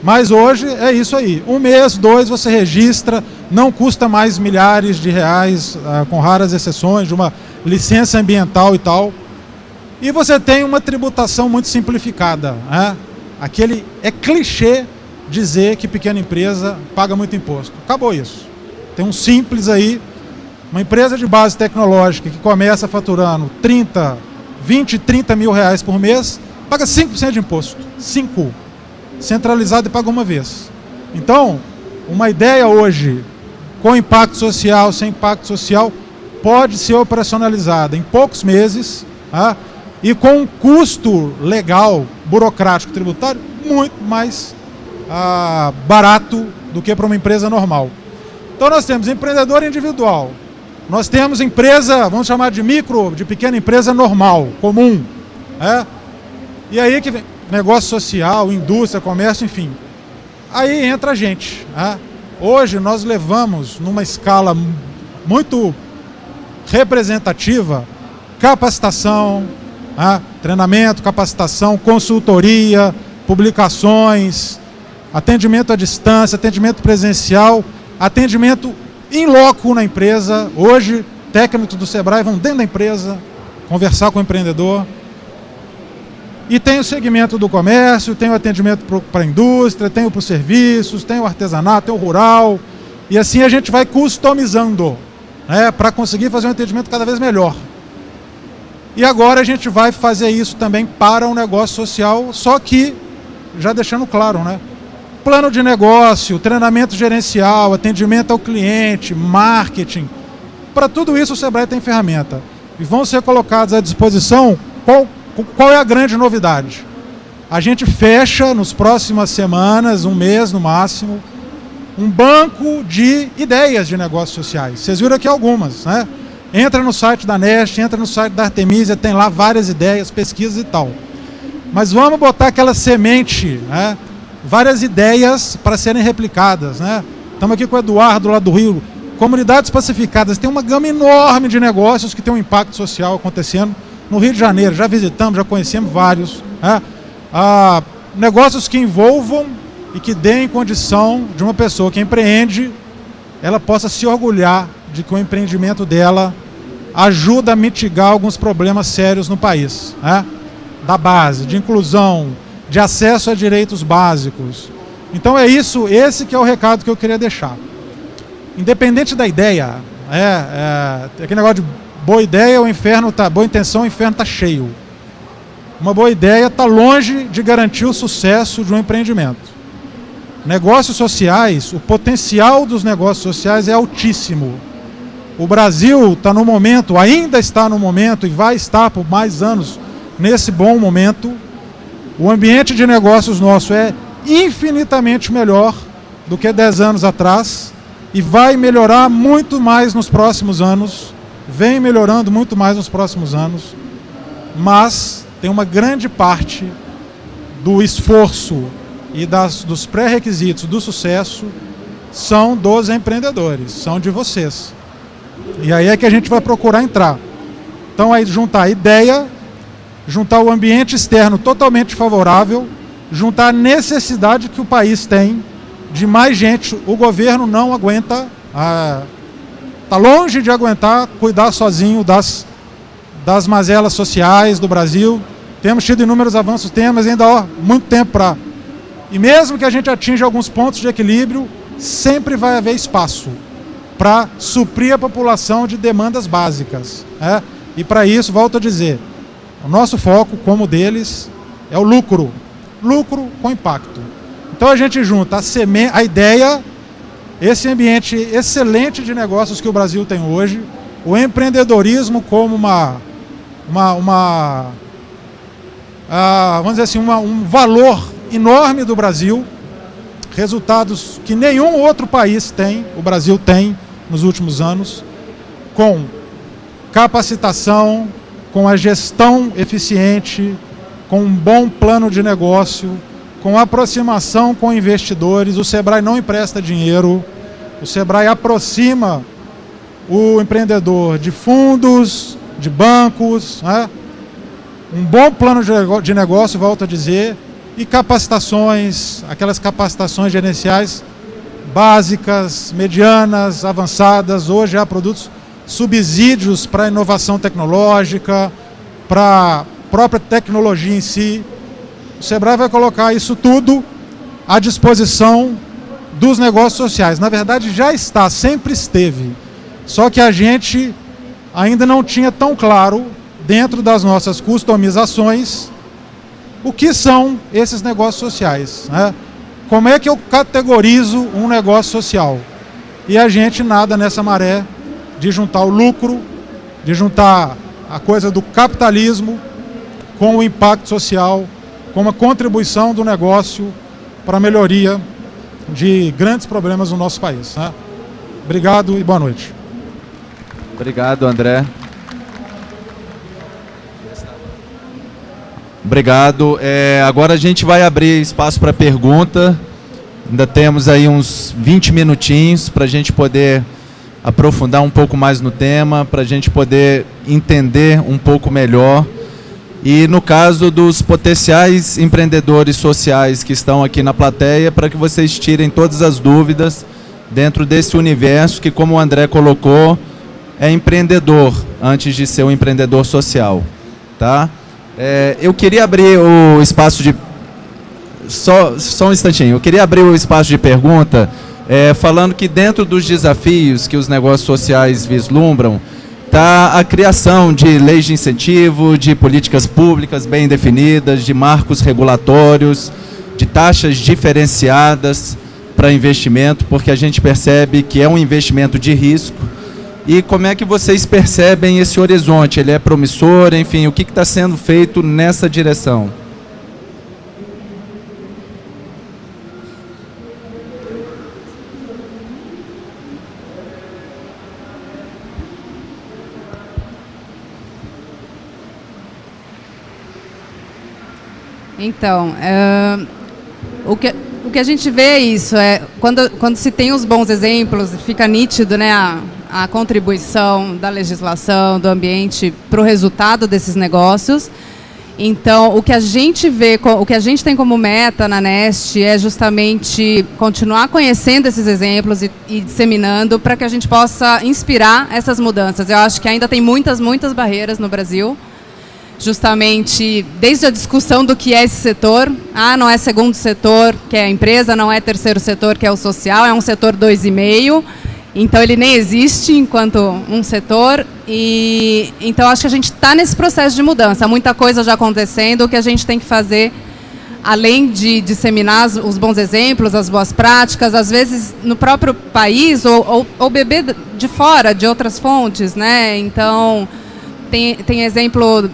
Mas hoje é isso aí. 1 mês, 2, você registra, não custa mais milhares de reais, com raras exceções, de uma licença ambiental e tal. E você tem uma tributação muito simplificada, né? É clichê dizer que pequena empresa paga muito imposto. Acabou isso. Tem um simples aí, uma empresa de base tecnológica que começa faturando 20, 30 mil reais por mês, paga 5% de imposto. 5%. Centralizado e paga uma vez. Então, uma ideia hoje, com impacto social, sem impacto social, pode ser operacionalizada em poucos meses, e com um custo legal, burocrático, tributário, muito mais barato do que para uma empresa normal. Então nós temos empreendedor individual, nós temos empresa, vamos chamar de pequena empresa normal, comum, e aí que vem negócio social, indústria, comércio, enfim. Aí entra a gente. Hoje nós levamos, numa escala muito representativa, capacitação, treinamento, capacitação, consultoria, publicações, atendimento à distância, atendimento presencial, atendimento in loco na empresa. Hoje, técnicos do Sebrae vão dentro da empresa conversar com o empreendedor. E tem o segmento do comércio, tem o atendimento para a indústria, tem o para os serviços, tem o artesanato, tem o rural. E assim a gente vai customizando, para conseguir fazer um atendimento cada vez melhor. E agora a gente vai fazer isso também para um negócio social, só que, já deixando claro, plano de negócio, treinamento gerencial, atendimento ao cliente, marketing. Para tudo isso o Sebrae tem ferramenta. E vão ser colocados à disposição. Qual é a grande novidade? A gente fecha nas próximas semanas, 1 mês no máximo, um banco de ideias de negócios sociais. Vocês viram aqui algumas, Entra no site da Nest, entra no site da Artemisia, tem lá várias ideias, pesquisas e tal. Mas vamos botar aquela semente, várias ideias para serem replicadas, Estamos aqui com o Eduardo lá do Rio. Comunidades pacificadas, tem uma gama enorme de negócios que tem um impacto social acontecendo no Rio de Janeiro. Já visitamos, já conhecemos vários. Negócios que envolvam e que deem condição de uma pessoa que empreende, ela possa se orgulhar de que o empreendimento dela ajuda a mitigar alguns problemas sérios no país, da base, de inclusão, de acesso a direitos básicos. Então é isso, esse que é o recado que eu queria deixar. Independente da ideia, aquele negócio de boa ideia, boa intenção, o inferno está cheio. uma boa ideia está longe de garantir o sucesso de um empreendimento. Negócios sociais, o potencial dos negócios sociais é altíssimo. O Brasil está no momento, ainda está no momento e vai estar por mais anos nesse bom momento. O ambiente de negócios nosso é infinitamente melhor do que 10 anos atrás e vai melhorar muito mais nos próximos anos, vem melhorando muito mais nos próximos anos, mas tem uma grande parte do esforço e dos pré-requisitos do sucesso são dos empreendedores, são de vocês. E aí é que a gente vai procurar entrar. Então aí juntar a ideia, juntar o ambiente externo totalmente favorável, juntar a necessidade que o país tem de mais gente. O governo não aguenta, está longe de aguentar cuidar sozinho das mazelas sociais do Brasil. Temos tido inúmeros avanços, temos ainda muito tempo para... E mesmo que a gente atinja alguns pontos de equilíbrio, sempre vai haver espaço para suprir a população de demandas básicas. E para isso, volto a dizer, o nosso foco, como o deles, é o lucro. Lucro com impacto. Então a gente junta a ideia, esse ambiente excelente de negócios que o Brasil tem hoje, o empreendedorismo como vamos dizer assim, um valor enorme do Brasil, resultados que nenhum outro país tem, o Brasil tem nos últimos anos, com capacitação, com a gestão eficiente, com um bom plano de negócio, com aproximação com investidores. O Sebrae não empresta dinheiro, o Sebrae aproxima o empreendedor de fundos, de bancos, um bom plano de negócio, volto a dizer, e capacitações, aquelas capacitações gerenciais básicas, medianas, avançadas. Hoje há produtos, subsídios para inovação tecnológica, para a própria tecnologia em si. O Sebrae vai colocar isso tudo à disposição dos negócios sociais. Na verdade, já está, sempre esteve. Só que a gente ainda não tinha tão claro, dentro das nossas customizações, o que são esses negócios sociais. Como é que eu categorizo um negócio social? E a gente nada nessa maré de juntar o lucro, de juntar a coisa do capitalismo com o impacto social, com uma contribuição do negócio para a melhoria de grandes problemas no nosso país. Obrigado e boa noite. Obrigado, André. Obrigado. Agora a gente vai abrir espaço para pergunta. Ainda temos aí uns 20 minutinhos para a gente poder aprofundar um pouco mais no tema, para a gente poder entender um pouco melhor. E no caso dos potenciais empreendedores sociais que estão aqui na plateia, para que vocês tirem todas as dúvidas dentro desse universo que, como o André colocou, é empreendedor antes de ser um empreendedor social. Tá? Eu queria abrir o espaço de... Só um instantinho. Eu queria abrir o espaço de pergunta, falando que dentro dos desafios que os negócios sociais vislumbram, está a criação de leis de incentivo, de políticas públicas bem definidas, de marcos regulatórios, de taxas diferenciadas para investimento, porque a gente percebe que é um investimento de risco. E como é que vocês percebem esse horizonte? Ele é promissor? Enfim, o que está sendo feito nessa direção? Então, o que a gente vê é isso, quando se tem os bons exemplos, fica nítido, né, a contribuição da legislação, do ambiente para o resultado desses negócios. Então, o que a gente vê, o que a gente tem como meta na Nest é justamente continuar conhecendo esses exemplos e disseminando para que a gente possa inspirar essas mudanças. Eu acho que ainda tem muitas barreiras no Brasil, justamente desde a discussão do que é esse setor. Não é segundo setor, que é a empresa, não é terceiro setor, que é o social, é um setor 2,5. Então ele nem existe enquanto um setor, e então acho que a gente está nesse processo de mudança, muita coisa já acontecendo. O que a gente tem que fazer, além de disseminar os bons exemplos, as boas práticas, às vezes no próprio país, ou beber de fora, de outras fontes, né? Então tem exemplo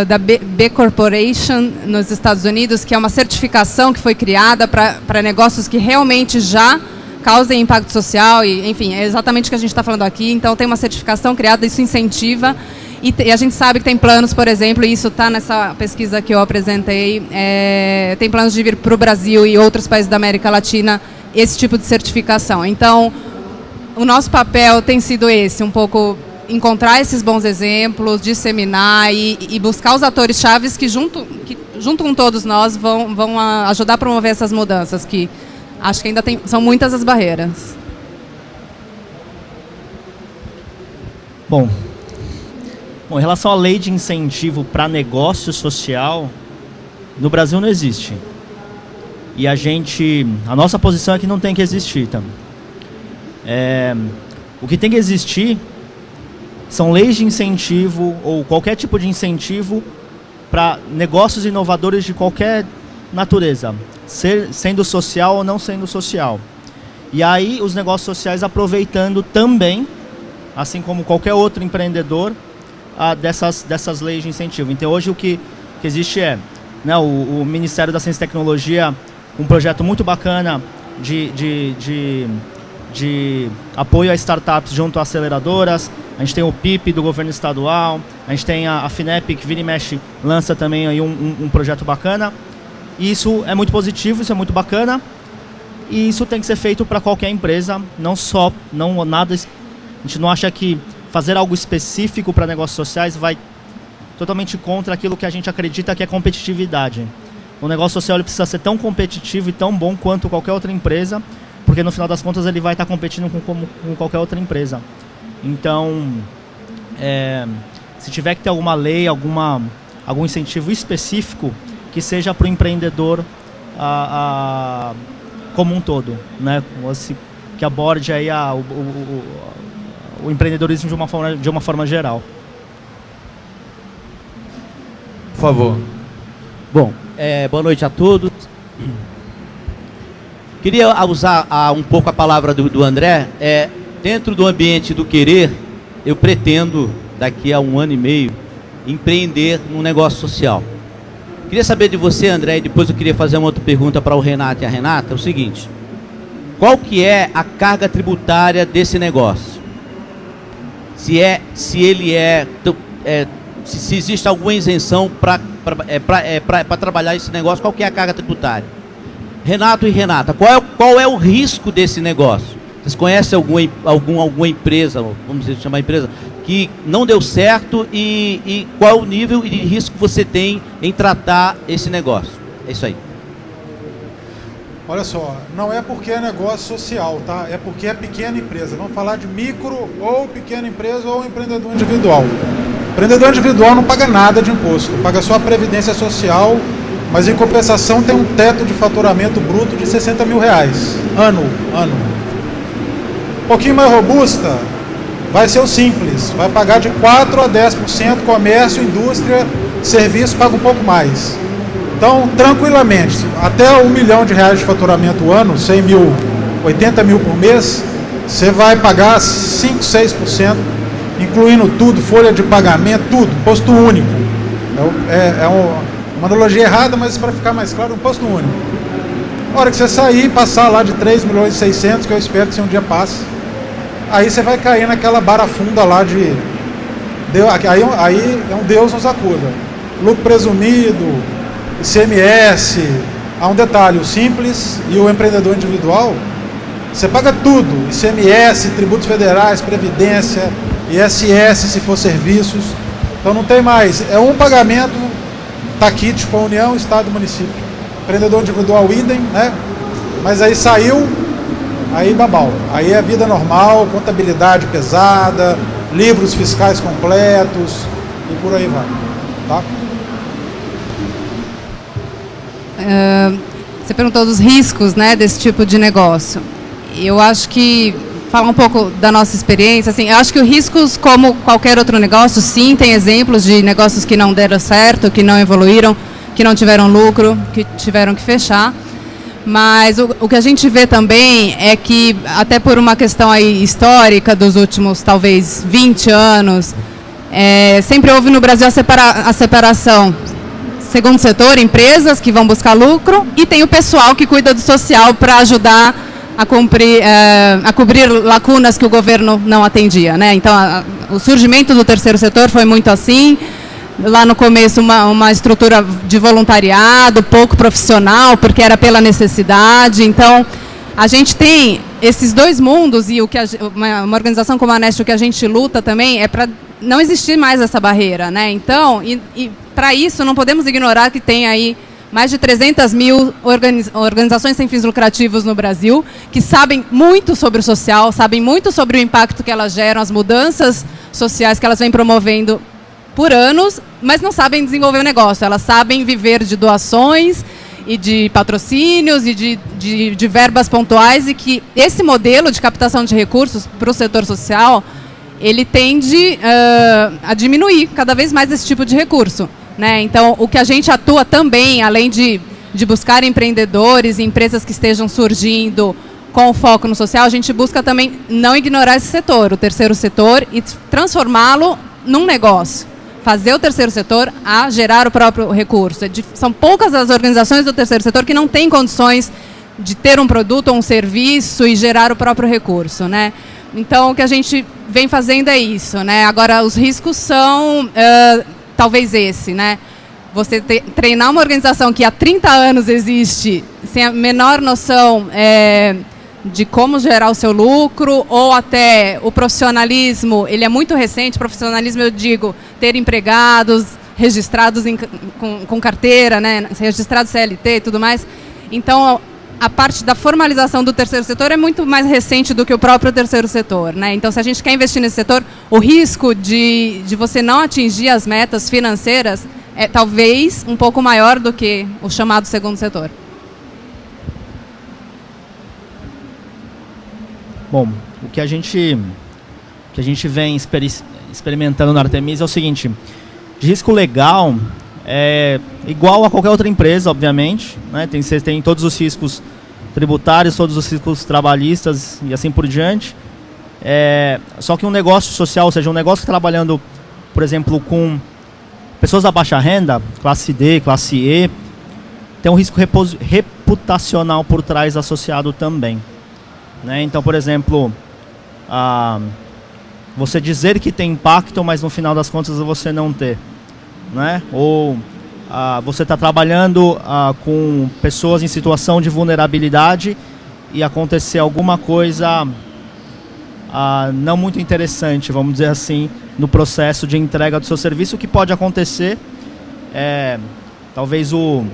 da B Corporation nos Estados Unidos, que é uma certificação que foi criada para negócios que realmente já causem impacto social, e enfim, é exatamente o que a gente está falando aqui. Então tem uma certificação criada, isso incentiva, e a gente sabe que tem planos, por exemplo, e isso está nessa pesquisa que eu apresentei, tem planos de vir para o Brasil e outros países da América Latina esse tipo de certificação. Então o nosso papel tem sido esse, um pouco encontrar esses bons exemplos, disseminar e buscar os atores chaves que junto com todos nós vão ajudar a promover essas mudanças, que acho que ainda são muitas as barreiras. Bom, em relação à lei de incentivo para negócio social, no Brasil não existe. E a nossa posição é que não tem que existir também. O que tem que existir são leis de incentivo ou qualquer tipo de incentivo para negócios inovadores de qualquer natureza, sendo social ou não sendo social. E aí os negócios sociais aproveitando também, assim como qualquer outro empreendedor, dessas leis de incentivo. Então hoje o que existe né, o Ministério da Ciência e Tecnologia, um projeto muito bacana de apoio a startups junto a aceleradoras. A gente tem o PIP do governo estadual, a gente tem a FINEP, que vira e mexe, lança também aí um projeto bacana. E isso é muito positivo, isso é muito bacana. E isso tem que ser feito para qualquer empresa, nada. A gente não acha que fazer algo específico para negócios sociais vai totalmente contra aquilo que a gente acredita que é competitividade. O negócio social ele precisa ser tão competitivo e tão bom quanto qualquer outra empresa, porque no final das contas ele vai estar competindo com qualquer outra empresa. Então, se tiver que ter alguma lei, algum incentivo específico, que seja para o empreendedor como um todo, né? Que aborde aí o empreendedorismo de uma forma geral. Por favor. Bom, boa noite a todos. Queria usar um pouco a palavra do André. Dentro do ambiente do querer, eu pretendo, daqui a 1 ano e meio, empreender num negócio social. Queria saber de você, André, e depois eu queria fazer uma outra pergunta para o Renato e a Renata, é o seguinte: qual que é a carga tributária desse negócio? Se existe alguma isenção para trabalhar esse negócio, qual que é a carga tributária? Renato e Renata, qual é o risco desse negócio? Vocês conhecem alguma empresa, vamos dizer, chamar empresa, que não deu certo, e qual o nível de risco você tem em tratar esse negócio? É isso aí. Olha só, não é porque é negócio social, tá? É porque é pequena empresa. Vamos falar de micro ou pequena empresa ou empreendedor individual. O empreendedor individual não paga nada de imposto, paga só a previdência social, mas em compensação tem um teto de faturamento bruto de R$60 mil. Ano. Um pouquinho mais robusta vai ser o simples, vai pagar de 4% a 10%, comércio, indústria, serviço paga um pouco mais. Então, tranquilamente, até R$1 milhão de faturamento ano, 100 mil, 80 mil por mês, você vai pagar 5%, 6%, incluindo tudo, folha de pagamento, tudo, imposto único. Uma analogia errada, mas para ficar mais claro, um imposto único. A hora que você sair, passar lá de 3 milhões e 600, que eu espero que um dia passe, aí você vai cair naquela barafunda lá de... Aí é um Deus nos acuda. Lucro presumido, ICMS, há um detalhe, o simples e o empreendedor individual, você paga tudo, ICMS, tributos federais, previdência, ISS se for serviços, então não tem mais, é um pagamento taquite com a União, Estado e município. Empreendedor individual, idem, né? Mas aí saiu, aí babau, aí é vida normal, contabilidade pesada, livros fiscais completos e por aí vai, tá? Você perguntou dos riscos, né, desse tipo de negócio. Eu acho que falar um pouco da nossa experiência. Assim, eu acho que o Riscos, como qualquer outro negócio, sim, tem exemplos de negócios que não deram certo, que não evoluíram, que não tiveram lucro, que tiveram que fechar. Mas o que a gente vê também é que, até por uma questão aí histórica dos últimos, talvez, 20 anos, sempre houve no Brasil a separação. Segundo setor, empresas que vão buscar lucro, e tem o pessoal que cuida do social para ajudar a cobrir lacunas que o governo não atendia, né? Então, o surgimento do terceiro setor foi muito assim. Lá no começo, uma estrutura de voluntariado, pouco profissional, porque era pela necessidade. Então, a gente tem esses dois mundos, e uma organização como a Neste, o que a gente luta também é para não existir mais essa barreira, né? Então, e para isso, não podemos ignorar que tem aí mais de 300 mil organizações sem fins lucrativos no Brasil, que sabem muito sobre o social, sabem muito sobre o impacto que elas geram, as mudanças sociais que elas vêm promovendo por anos, mas não sabem desenvolver o negócio. Elas sabem viver de doações e de patrocínios e de verbas pontuais, e que esse modelo de captação de recursos para o setor social, ele tende a diminuir cada vez mais esse tipo de recurso, né? Então, o que a gente atua também, além de buscar empreendedores e empresas que estejam surgindo com foco no social, a gente busca também não ignorar esse setor, o terceiro setor, e transformá-lo num negócio. Fazer o terceiro setor a gerar o próprio recurso. São poucas as organizações do terceiro setor que não têm condições de ter um produto ou um serviço e gerar o próprio recurso, né? Então, o que a gente vem fazendo é isso, né? Agora, os riscos são, talvez esse, né? Você treinar uma organização que há 30 anos existe, sem a menor noção de como gerar o seu lucro, ou até o profissionalismo, ele é muito recente. Profissionalismo, eu digo, ter empregados registrados com carteira, né, registrados CLT e tudo mais. Então, a parte da formalização do terceiro setor é muito mais recente do que o próprio terceiro setor, né? Então, se a gente quer investir nesse setor, o risco de você não atingir as metas financeiras é talvez um pouco maior do que o chamado segundo setor. Bom, o que a gente vem experimentando na Artemisia é o seguinte: de risco legal é igual a qualquer outra empresa, obviamente, né? Você tem todos os riscos tributários, todos os riscos trabalhistas e assim por diante. Só que um negócio social, ou seja, um negócio trabalhando, por exemplo, com pessoas da baixa renda, classe D, classe E, tem um risco reputacional por trás associado também, né? Então, por exemplo, você dizer que tem impacto, mas no final das contas você não ter, né? Ou você está trabalhando com pessoas em situação de vulnerabilidade e acontecer alguma coisa não muito interessante, vamos dizer assim, no processo de entrega do seu serviço. O que pode acontecer talvez o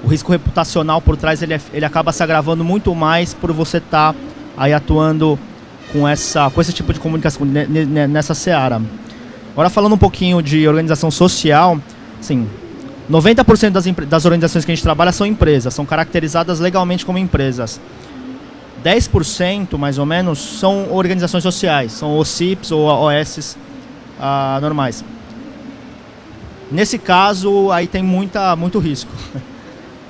risco reputacional por trás ele acaba se agravando muito mais por você estar aí atuando com esse tipo de comunicação nessa seara. Agora, falando um pouquinho de organização social, assim, 90% das organizações que a gente trabalha são empresas, são caracterizadas legalmente como empresas. 10%, mais ou menos, são organizações sociais, são OCIPs ou OS normais. Nesse caso, aí tem muito risco.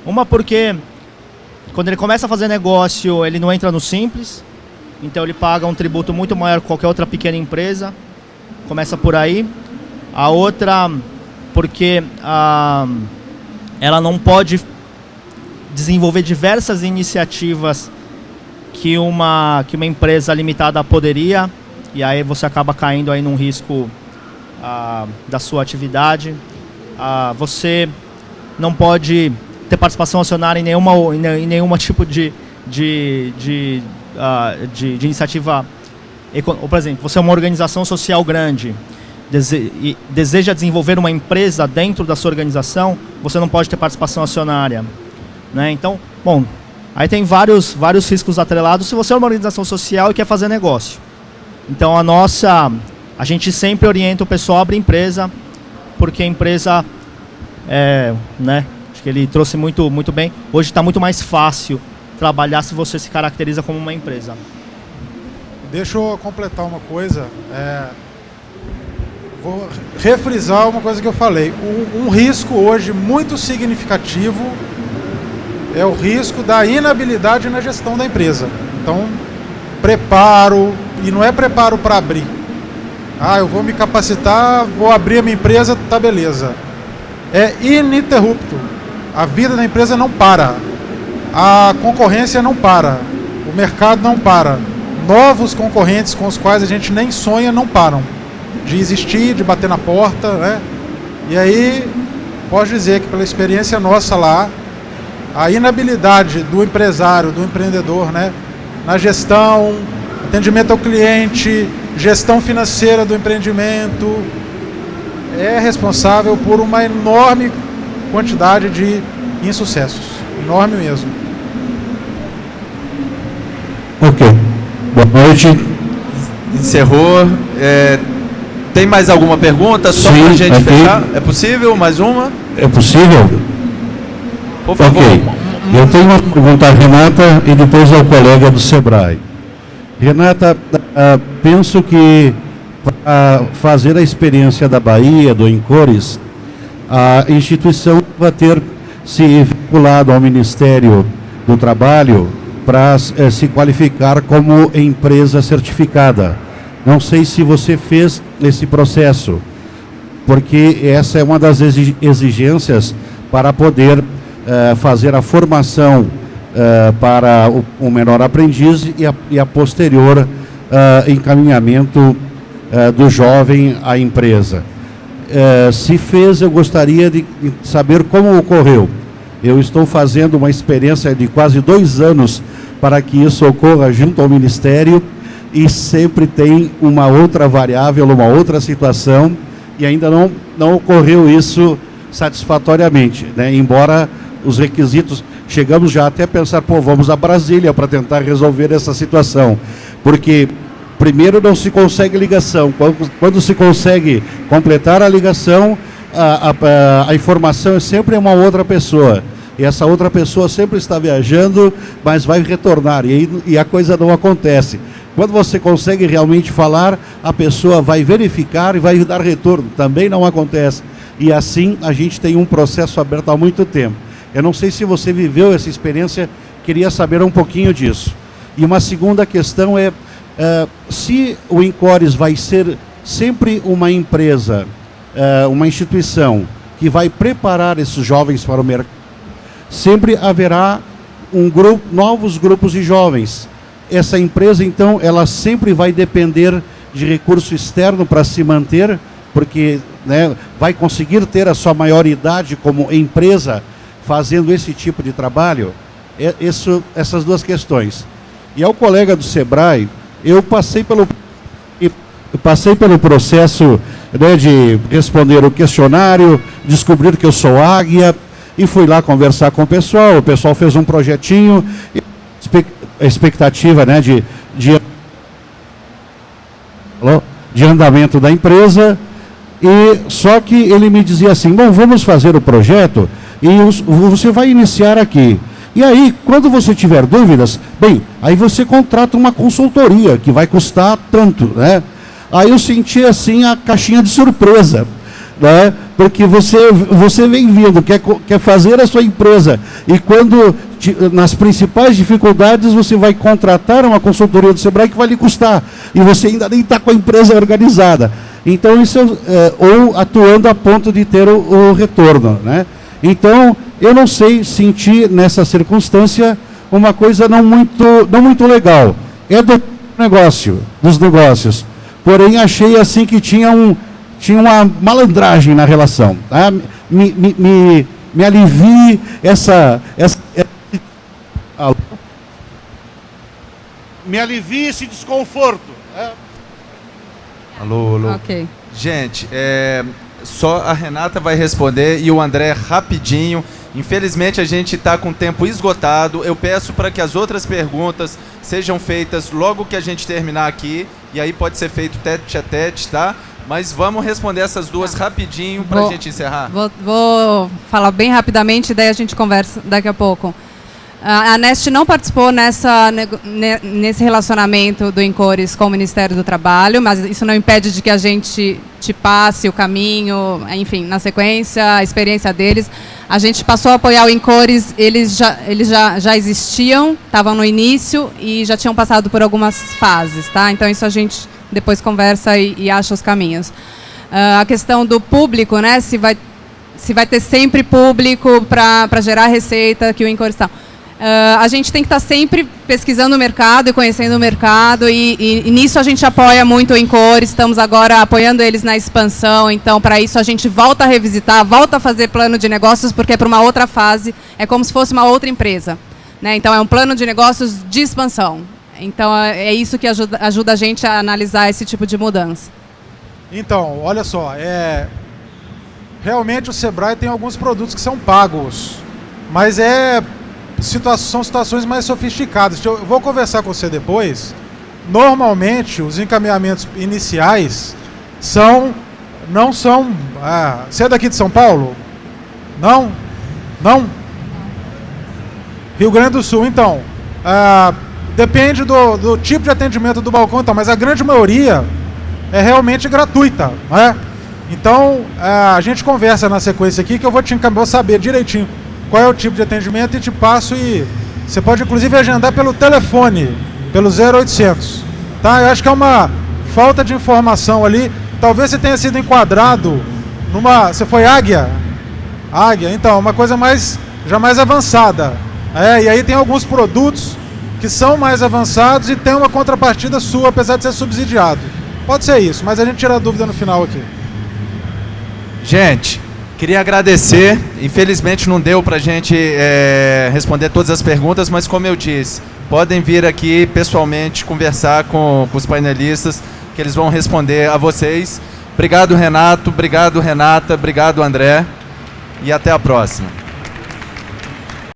Uma porque, quando ele começa a fazer negócio, ele não entra no Simples, então ele paga um tributo muito maior que qualquer outra pequena empresa. Começa por aí. A outra, porque ela não pode desenvolver diversas iniciativas que uma empresa limitada poderia, e aí você acaba caindo aí num risco da sua atividade. Você não pode ter participação acionária em nenhuma tipo de iniciativa. Ou, por exemplo, você é uma organização social grande, deseja desenvolver uma empresa dentro da sua organização, você não pode ter participação acionária, né? Então, bom, aí tem vários riscos atrelados se você é uma organização social e quer fazer negócio. Então, a gente sempre orienta o pessoal a abrir empresa, porque a empresa, né, acho que ele trouxe muito bem, hoje está muito mais fácil trabalhar se você se caracteriza como uma empresa. Deixa eu completar uma coisa. Vou refrisar uma coisa que eu falei. Um risco hoje muito significativo é o risco da inabilidade na gestão da empresa. Então, preparo, e não é preparo para abrir. Eu vou me capacitar, vou abrir a minha empresa, tá beleza. É ininterrupto. A vida da empresa não para. A concorrência não para. O mercado não para. Novos concorrentes com os quais a gente nem sonha não param de existir, de bater na porta, né? E aí, posso dizer que pela experiência nossa lá, a inabilidade do empresário, do empreendedor, né, na gestão, atendimento ao cliente, gestão financeira do empreendimento, é responsável por uma enorme quantidade de insucessos. Enorme mesmo. Ok. Boa noite. Encerrou. Tem mais alguma pergunta? Só para a gente fechar? É possível? Mais uma? É possível? Por favor. Ok. Eu tenho uma pergunta à Renata e depois ao colega do Sebrae. Renata, penso que para fazer a experiência da Bahia, do Encores, a instituição vai ter se vinculado ao Ministério do Trabalho para se qualificar como empresa certificada. Não sei se você fez esse processo, porque essa é uma das exigências para poder fazer a formação para o menor aprendiz e a posterior encaminhamento do jovem à empresa. Se fez, eu gostaria de saber como ocorreu. Eu estou fazendo uma experiência de quase 2 anos para que isso ocorra junto ao Ministério e sempre tem uma outra variável, uma outra situação e ainda não ocorreu isso satisfatoriamente, né? Embora os requisitos, chegamos já até a pensar, vamos a Brasília para tentar resolver essa situação, porque primeiro não se consegue ligação, quando se consegue completar a ligação, a informação é sempre uma outra pessoa, e essa outra pessoa sempre está viajando, mas vai retornar, e a coisa não acontece. Quando você consegue realmente falar, a pessoa vai verificar e vai dar retorno, também não acontece, e assim a gente tem um processo aberto há muito tempo. Eu não sei se você viveu essa experiência, queria saber um pouquinho disso. E uma segunda questão é, se o Encores vai ser sempre uma empresa, uma instituição que vai preparar esses jovens para o mercado, sempre haverá novos grupos de jovens. Essa empresa, então, ela sempre vai depender de recurso externo para se manter, porque, né, vai conseguir ter a sua maioridade como empresa fazendo esse tipo de trabalho. Essas duas questões. E ao colega do Sebrae, eu passei pelo processo, né, de responder o questionário, descobrir que eu sou águia, e fui lá conversar com o pessoal fez um projetinho, a expectativa, né, de andamento da empresa, e só que ele me dizia assim, vamos fazer o projeto, e você vai iniciar aqui. E aí, quando você tiver dúvidas, aí você contrata uma consultoria, que vai custar tanto, né? Aí eu senti assim a caixinha de surpresa, né? Porque você vem vindo, quer fazer a sua empresa, e quando, nas principais dificuldades, você vai contratar uma consultoria do Sebrae que vai lhe custar, e você ainda nem está com a empresa organizada. Então, isso ou atuando a ponto de ter o retorno, né? Então, eu não sei, sentir nessa circunstância uma coisa não muito legal. É dos negócios. Porém, achei assim que tinha uma malandragem na relação. Tá? Me alivie me alivie esse desconforto. Alô. Ok. Gente, só a Renata vai responder e o André rapidinho. Infelizmente a gente está com o tempo esgotado. Eu peço para que as outras perguntas sejam feitas logo que a gente terminar aqui. E aí pode ser feito tete a tete, tá? Mas vamos responder essas duas rapidinho para a gente encerrar. Vou falar bem rapidamente, daí a gente conversa daqui a pouco. A Neste não participou nesse relacionamento do Incores com o Ministério do Trabalho, mas isso não impede de que a gente te passe o caminho, enfim, na sequência, a experiência deles. A gente passou a apoiar o Incores, eles já existiam, estavam no início e já tinham passado por algumas fases, tá? Então isso a gente depois conversa e acha os caminhos. A questão do público, né? Se vai ter sempre público para gerar receita que o Incores está. A gente tem que estar sempre pesquisando o mercado e conhecendo o mercado e nisso a gente apoia muito o Incores, estamos agora apoiando eles na expansão, então para isso a gente volta a revisitar, volta a fazer plano de negócios, porque é para uma outra fase, é como se fosse uma outra empresa, né? Então é um plano de negócios de expansão, então é isso que ajuda a gente a analisar esse tipo de mudança. Então, olha só, realmente o Sebrae tem alguns produtos que são pagos, mas são situações mais sofisticadas. Eu vou conversar com você depois. Normalmente, os encaminhamentos iniciais não são... você é daqui de São Paulo? Não? Não? Rio Grande do Sul, então. Depende do tipo de atendimento do balcão, então, mas a grande maioria é realmente gratuita, né? Então, a gente conversa na sequência aqui que eu vou saber direitinho qual é o tipo de atendimento e te passo, e você pode inclusive agendar pelo telefone, pelo 0800, tá? Eu acho que é uma falta de informação ali, talvez você tenha sido enquadrado você foi Águia? Águia, então, uma coisa já mais avançada, e aí tem alguns produtos que são mais avançados e tem uma contrapartida sua, apesar de ser subsidiado. Pode ser isso, mas a gente tira a dúvida no final aqui. Gente, queria agradecer, infelizmente não deu para a gente responder todas as perguntas, mas como eu disse, podem vir aqui pessoalmente conversar com os painelistas, que eles vão responder a vocês. Obrigado, Renato, obrigado, Renata, obrigado, André, e até a próxima.